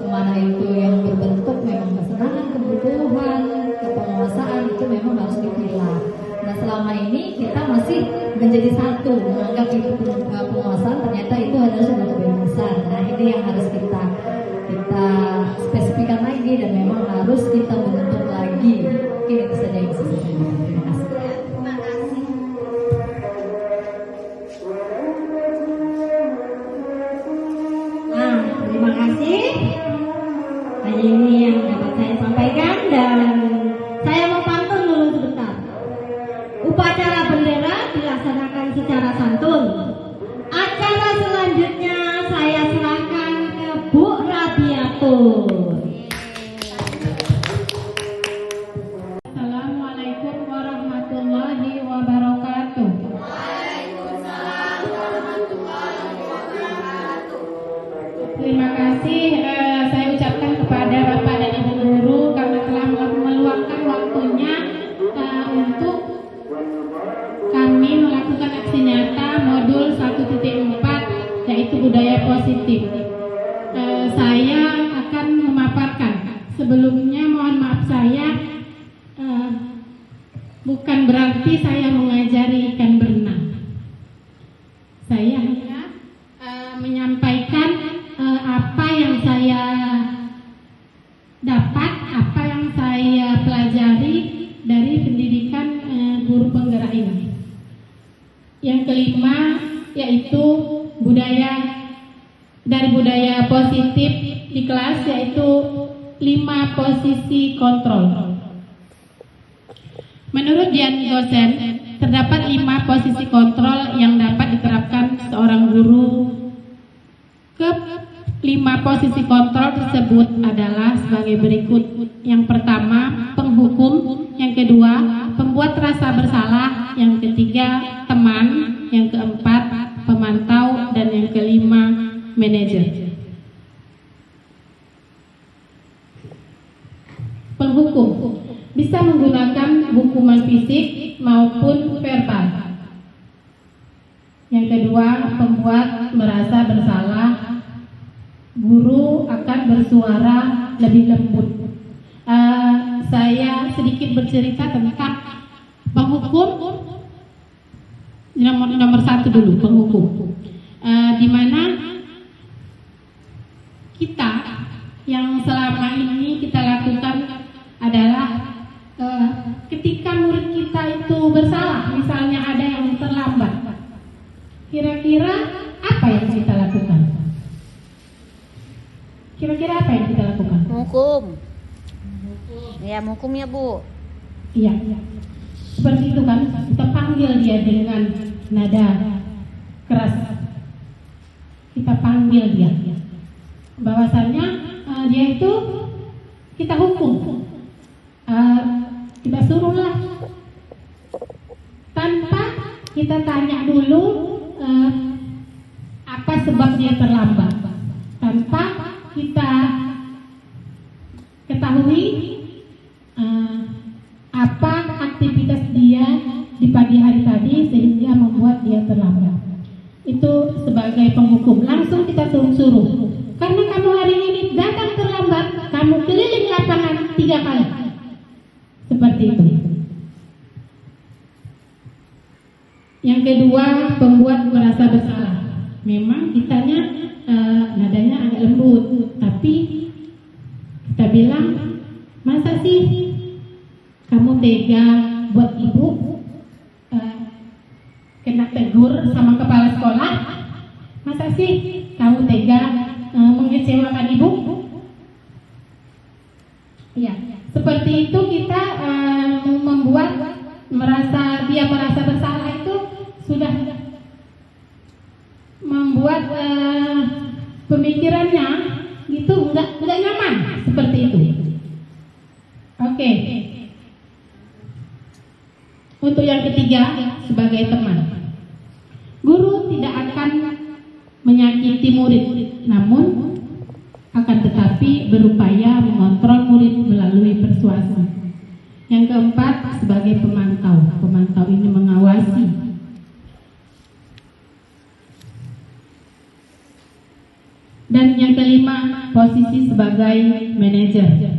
mana itu yang berbentuk memang kesenangan, kebutuhan, kepenguasaan itu memang harus dipilah. Nah, selama ini kita masih menjadi satu, menganggap itu penguasaan, ternyata itu adalah sebuah kebebasan. Nah, ini yang harus kita spesifikkan lagi dan memang harus kita bentuk lagi. Ini itu saja yang bisa saya sampaikan. Terima kasih. Nah, terima kasih. Hanya ini yang dapat saya sampaikan, dan saya mau pantun dulu sebentar. Upacara bendera dilaksanakan secara santun. Acara selanjutnya saya serahkan ke Bu Radiatur. Assalamualaikum warahmatullahi wabarakatuh. Terima kasih saya ucapkan kepada Bapak dan Ibu guru karena telah meluangkan waktunya untuk kami melakukan aksi nyata modul 1.4, yaitu yaitu budaya positif. Saya akan memaparkan. Sebelumnya mohon maaf saya bukan berarti saya mengajari ikan berenang. Saya hanya menyampaikan apa yang saya dapat, apa yang saya pelajari dari pendidikan guru penggerak ini. Yang kelima yaitu budaya positif di kelas, yaitu 5 posisi kontrol. Menurut Dian dosen, terdapat 5 posisi kontrol yang dapat diterapkan seorang guru. Ke-5 posisi kontrol tersebut adalah sebagai berikut. Yang pertama, penghukum. Yang kedua, pembuat rasa bersalah. Yang ketiga, teman. Yang keempat, pemantau. Dan yang kelima, manajer. Penghukum bisa menggunakan hukuman fisik maupun verbal. Yang kedua, pembuat merasa bersalah. Guru akan bersuara lebih lembut. Saya sedikit bercerita tentang penghukum. Nomor 1 dulu, penghukum. Di mana kita yang selama ini kita lakukan adalah ketika murid kita itu bersalah, misalnya ada yang terlambat, kira-kira apa yang kita lakukan? Kira-kira apa yang kita lakukan? Hukum. Ya, hukum ya, Bu. Iya. Seperti itu kan, kita panggil dia dengan nada keras. Kita panggil dia. Bahwasanya dia itu kita hukum. Kita suruhlah tanpa kita tanya dulu apa sebab dia terlambat, tanpa kita ketahui apa aktivitas dia di pagi hari tadi sehingga membuat dia terlambat. Itu sebagai penghukum. Langsung kita suruh, karena kamu hari ini datang terlambat, kamu keliling lapangan 3 kali. Seperti itu. Yang kedua, pembuat merasa bersalah. Memang kitanya nadanya agak lembut, tapi kita bilang, masa sih kamu tega buat ibu kena tegur sama kepala sekolah? Masa sih kamu tega mengecewakan ibu? Ya, seperti itu kita membuat dia merasa bersalah, itu sudah membuat pemikirannya itu nggak nyaman, seperti itu. Oke. Untuk yang ketiga, sebagai teman, guru tidak akan menyakiti murid, namun akan tetapi berupaya mengontrol murid melalui persuasi. Yang keempat, sebagai pemantau. Pemantau ini mengawasi. Dan yang kelima, posisi sebagai manajer.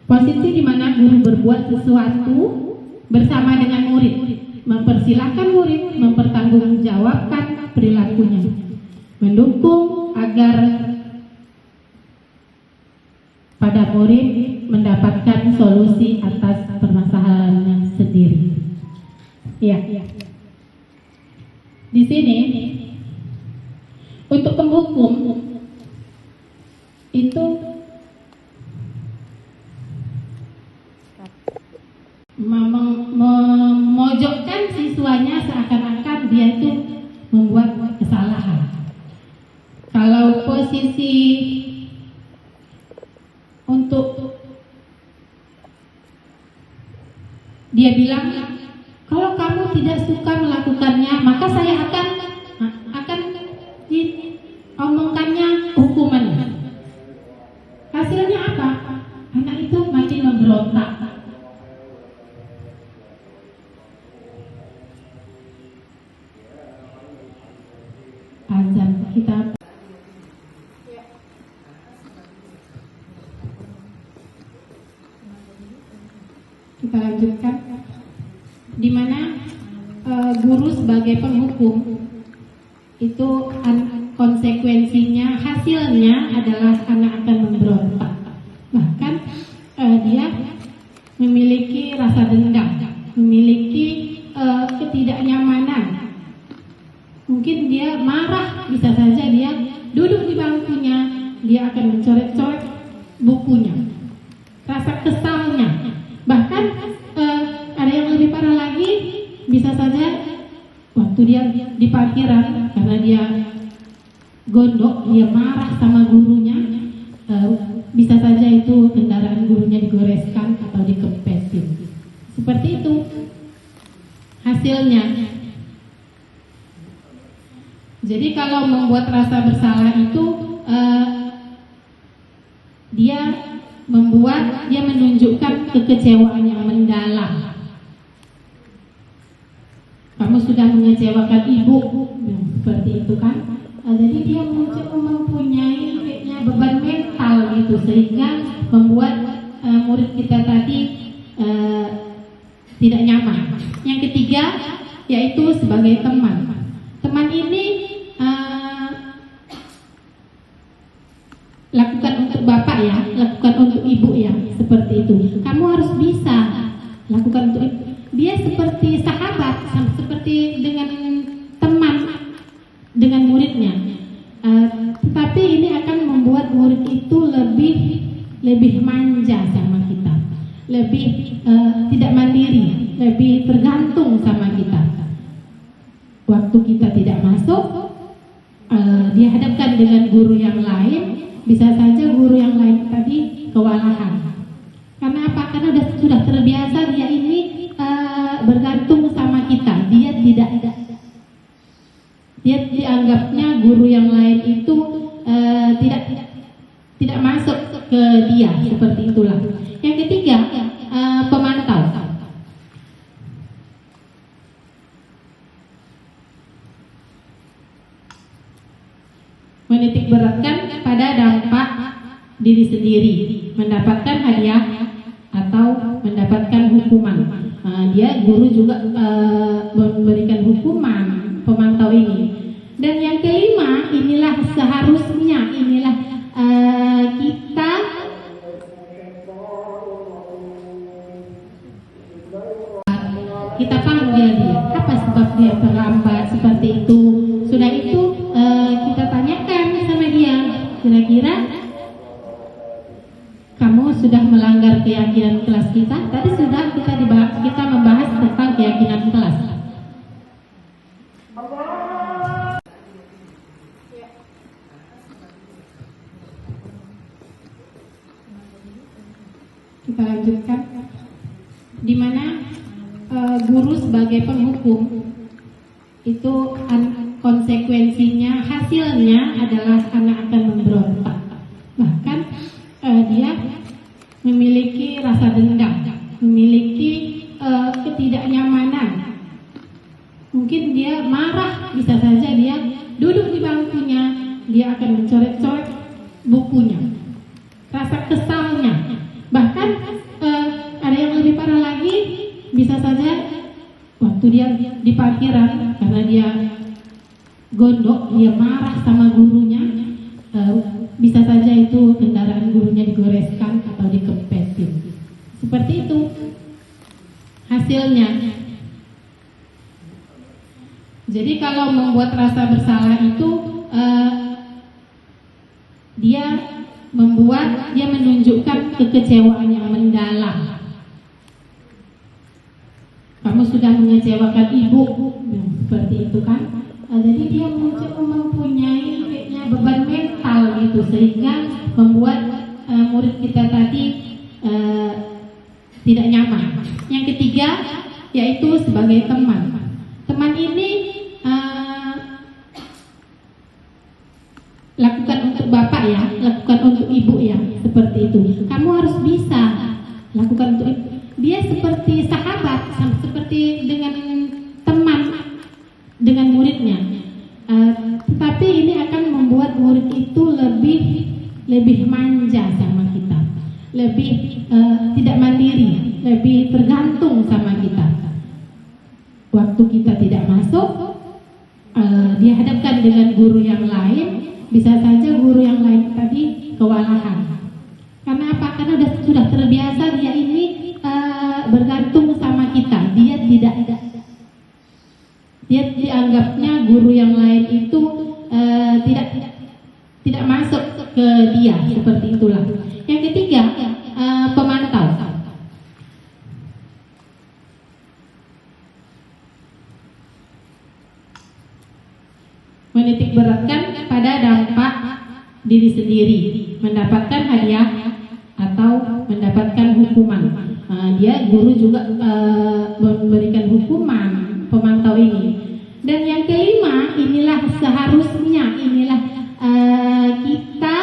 Posisi di mana guru berbuat sesuatu bersama dengan murid, mempersilahkan murid mempertanggungjawabkan perilakunya, mendukung agar pada murid mendapatkan solusi atas permasalahannya sendiri. Ya. Di sini untuk penghukum itu memojokkan siswanya seakan-akan dia itu membuat kesalahan. Kalau posisi untuk dia bilang, kalau kamu tidak suka melakukannya, maka saya akan diomongkannya hukumannya. Hasilnya apa? Anak itu makin memberontak. azan. Kita lanjutkan, di mana guru sebagai penghukum itu konsekuensinya, hasilnya adalah anak akan memberontak, bahkan dia memiliki rasa dendam, memiliki ketidaknyamanan. Mungkin dia marah, bisa saja dia duduk di bangkunya, dia akan mencoret-coret bukunya, rasa kesalnya. Bahkan ada yang lebih parah lagi, bisa saja waktu dia di parkiran karena dia gondok, dia marah sama gurunya, bisa saja itu kendaraan gurunya digoreskan atau dikempesin. Seperti itu hasilnya. Jadi kalau membuat rasa bersalah itu dia menunjukkan kekecewaan yang mendalam. Kamu sudah mengecewakan ibu, seperti itu kan? Jadi dia mempunyai beban mental gitu, sehingga membuat murid kita tadi tidak nyaman. Yang ketiga yaitu sebagai teman. Teman ini lakukan untuk bapak ya, lakukan untuk ibu ya, seperti itu. Kamu harus bisa lakukan untuk ibu. Dia seperti sahabat, seperti dengan teman dengan muridnya. Tetapi ini akan membuat murid itu lebih manja sama kita, lebih tidak mandiri, lebih tergantung sama kita. Waktu kita tidak masuk, dihadapkan dengan guru yang lain, bisa saja guru yang lain tadi kewalahan. Karena apa? Karena sudah terbiasa dia ini bergantung sama kita. Dia dianggapnya guru yang lain itu tidak masuk ke dia, seperti itulah. Yang ketiga, pemantau. Menitik beratkan pada dampak diri sendiri, mendapatkan hadiah atau mendapatkan hukuman. Dia guru juga memberikan hukuman pemantau ini. Dan yang kelima, inilah seharusnya kita panggil dia. Apa sebab dia terlambat seperti itu? Sudah itu kita tanyakan sama dia, kira-kira kamu sudah melanggar keyakinan kelas kita? Tadi sudah kita membahas tentang keyakinan kelas. Kita lanjutkan, di mana guru sebagai penghukum itu konsekuensinya, hasilnya adalah anak akan memberontak, bahkan dia memiliki rasa dendam, memiliki ketidaknyamanan. Mungkin dia marah, bisa saja dia duduk di bangkunya, dia akan mencoret-coret bukunya, rasa kesalnya. Bahkan ada yang lebih parah lagi, bisa saja waktu dia di parkiran karena dia gondok, dia marah sama gurunya, bisa saja itu kendaraan gurunya digoreskan atau dikempesin. Seperti itu hasilnya. Jadi kalau membuat rasa bersalah itu dia menunjukkan kekecewaan yang mendalam. Kamu sudah mengecewakan ibu, seperti itu kan? Jadi dia mempunyai beban mental gitu, sehingga membuat murid kita tadi tidak nyaman. Yang ketiga yaitu sebagai teman. Teman ini lakukan untuk bapak ya, lakukan untuk ibu ya, seperti itu. Kamu harus bisa lakukan untuk ibu. Dia seperti sahabat, seperti dengan teman dengan muridnya. Tetapi lebih manja sama kita, lebih tidak mandiri, lebih tergantung sama kita. Waktu kita tidak masuk, dihadapkan dengan guru yang lain, bisa saja guru yang lain tadi kewalahan. Karena apa? Karena sudah terbiasa dia ini bergantung sama kita. Dia dianggapnya guru yang lain itu tidak masuk ke dia, seperti itulah. Yang ketiga, pemantau. Menitik beratkan pada dampak diri sendiri, mendapatkan hadiah atau mendapatkan hukuman. Dia guru juga memberikan hukuman pemantau ini. Dan yang kelima, inilah seharusnya kita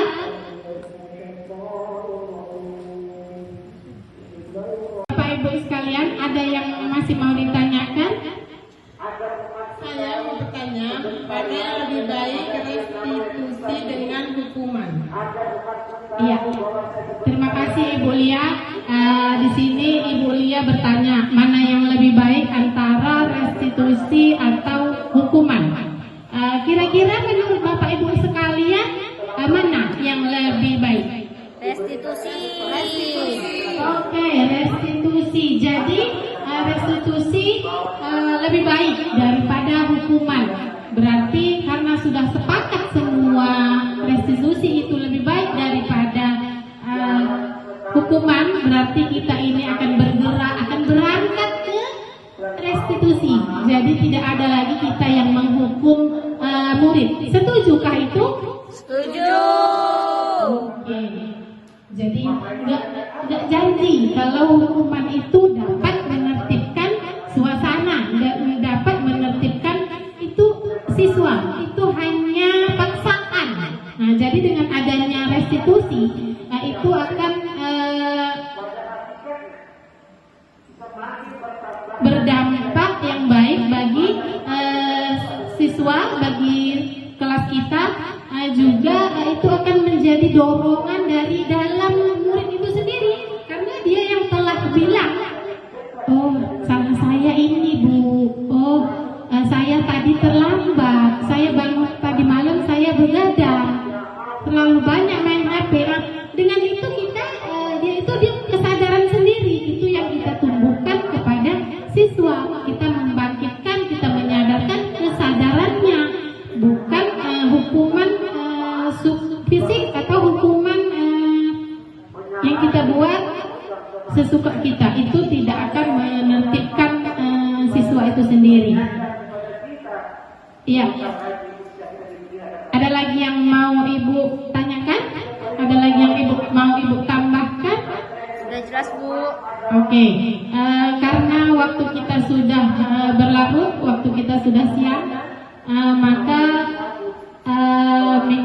Bapak Ibu sekalian, ada yang masih mau ditanyakan? Saya mau bertanya, mana yang lebih baik restitusi dengan hukuman? Iya. Terima kasih Ibu Lia. Di sini Ibu Lia bertanya, mana yang lebih baik antara restitusi atau hukuman? Kira-kira menurut Bapak Ibu sekalian, mana yang lebih baik? Restitusi. Oke, restitusi. Jadi restitusi lebih baik daripada hukuman. Berarti karena sudah sepakat semua restitusi itu lebih baik daripada hukuman, berarti kita ini akan berangkat ke restitusi. Jadi tidak ada lagi kita yang menghukum murid. Setujukah itu? Setuju. Oke. Jadi nggak janji kalau hukuman itu dapat menertibkan suasana, dapat menertibkan itu siswa. Itu hanya paksaan. Nah, jadi dengan adanya restitusi, itu akan berdampak yang baik bagi siswa, bagi kelas kita, juga itu akan menjadi dorongan dari dalam murid itu sendiri, karena dia yang telah bilang, oh salah saya ini Bu, oh saya tadi terlambat, saya bangun tadi malam, saya begadang, terlalu banyak main HP. Dengan itu dia kesadaran sendiri, itu yang kita tumbuhkan kepada siswa. Kita membangkitkan, kita menyadarkan kesadarannya, bukan hukuman fisik atau hukuman yang kita buat sesuka kita. Itu tidak akan menertibkan siswa itu sendiri. Iya. Ada lagi yang mau Ibu tanyakan? Ada lagi yang mau Ibu tambahkan? Sudah jelas Bu. Oke. Karena waktu kita sudah berlarut, waktu kita sudah siang, maka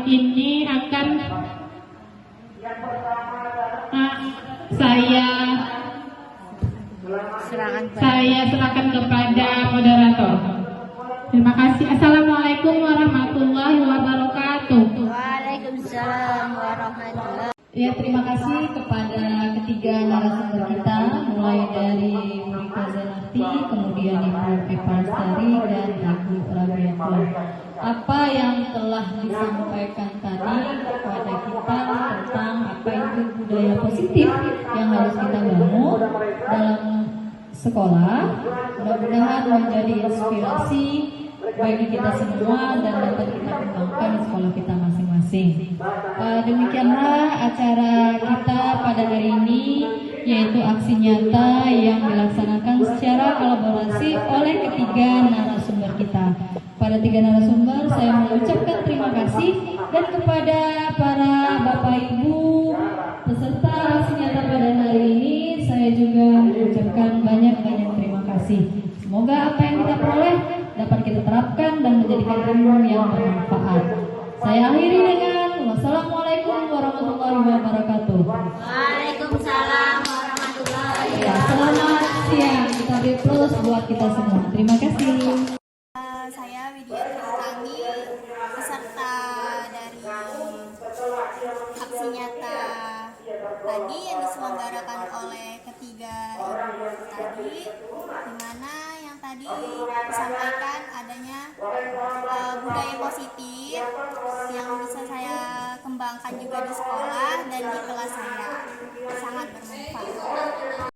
ini akan saya serahkan kepada moderator. Terima kasih. Assalamualaikum warahmatullahi wabarakatuh. Waalaikumsalam warahmatullahi. Ya, terima kasih kepada ketiga narasumber kita, mulai dari Rika Zanati, kemudian Ibu Eva Lestari, dan Ibu Rabiatullah. Apa yang telah disampaikan tadi kepada kita tentang apa itu budaya positif yang harus kita bangun dalam sekolah, mudah-mudahan menjadi inspirasi bagi kita semua dan dapat kita kembangkan di sekolah kita masing-masing. Demikianlah acara kita pada hari ini, yaitu aksi nyata yang dilaksanakan secara kolaborasi oleh ketiga narasumber kita. Pada tiga narasumber saya mengucapkan terima kasih, dan kepada para Bapak Ibu peserta aksi nyata pada hari ini saya juga mengucapkan banyak-banyak terima kasih. Semoga apa yang kita peroleh dapat kita terapkan dan menjadikan ilmu yang bermanfaat. Saya akhiri dengan wassalamualaikum warahmatullahi wabarakatuh. Waalaikumsalam warahmatullahi wabarakatuh. Selamat siang, kita beri plus buat kita semua. Terima kasih. Saya Widya Tirtangi, peserta dari aksinya tadi yang diselenggarakan oleh ketiga ibu tadi, di mana yang tadi disampaikan adanya budaya positif yang bisa saya kembangkan juga di sekolah dan di kelas saya, sangat bermanfaat.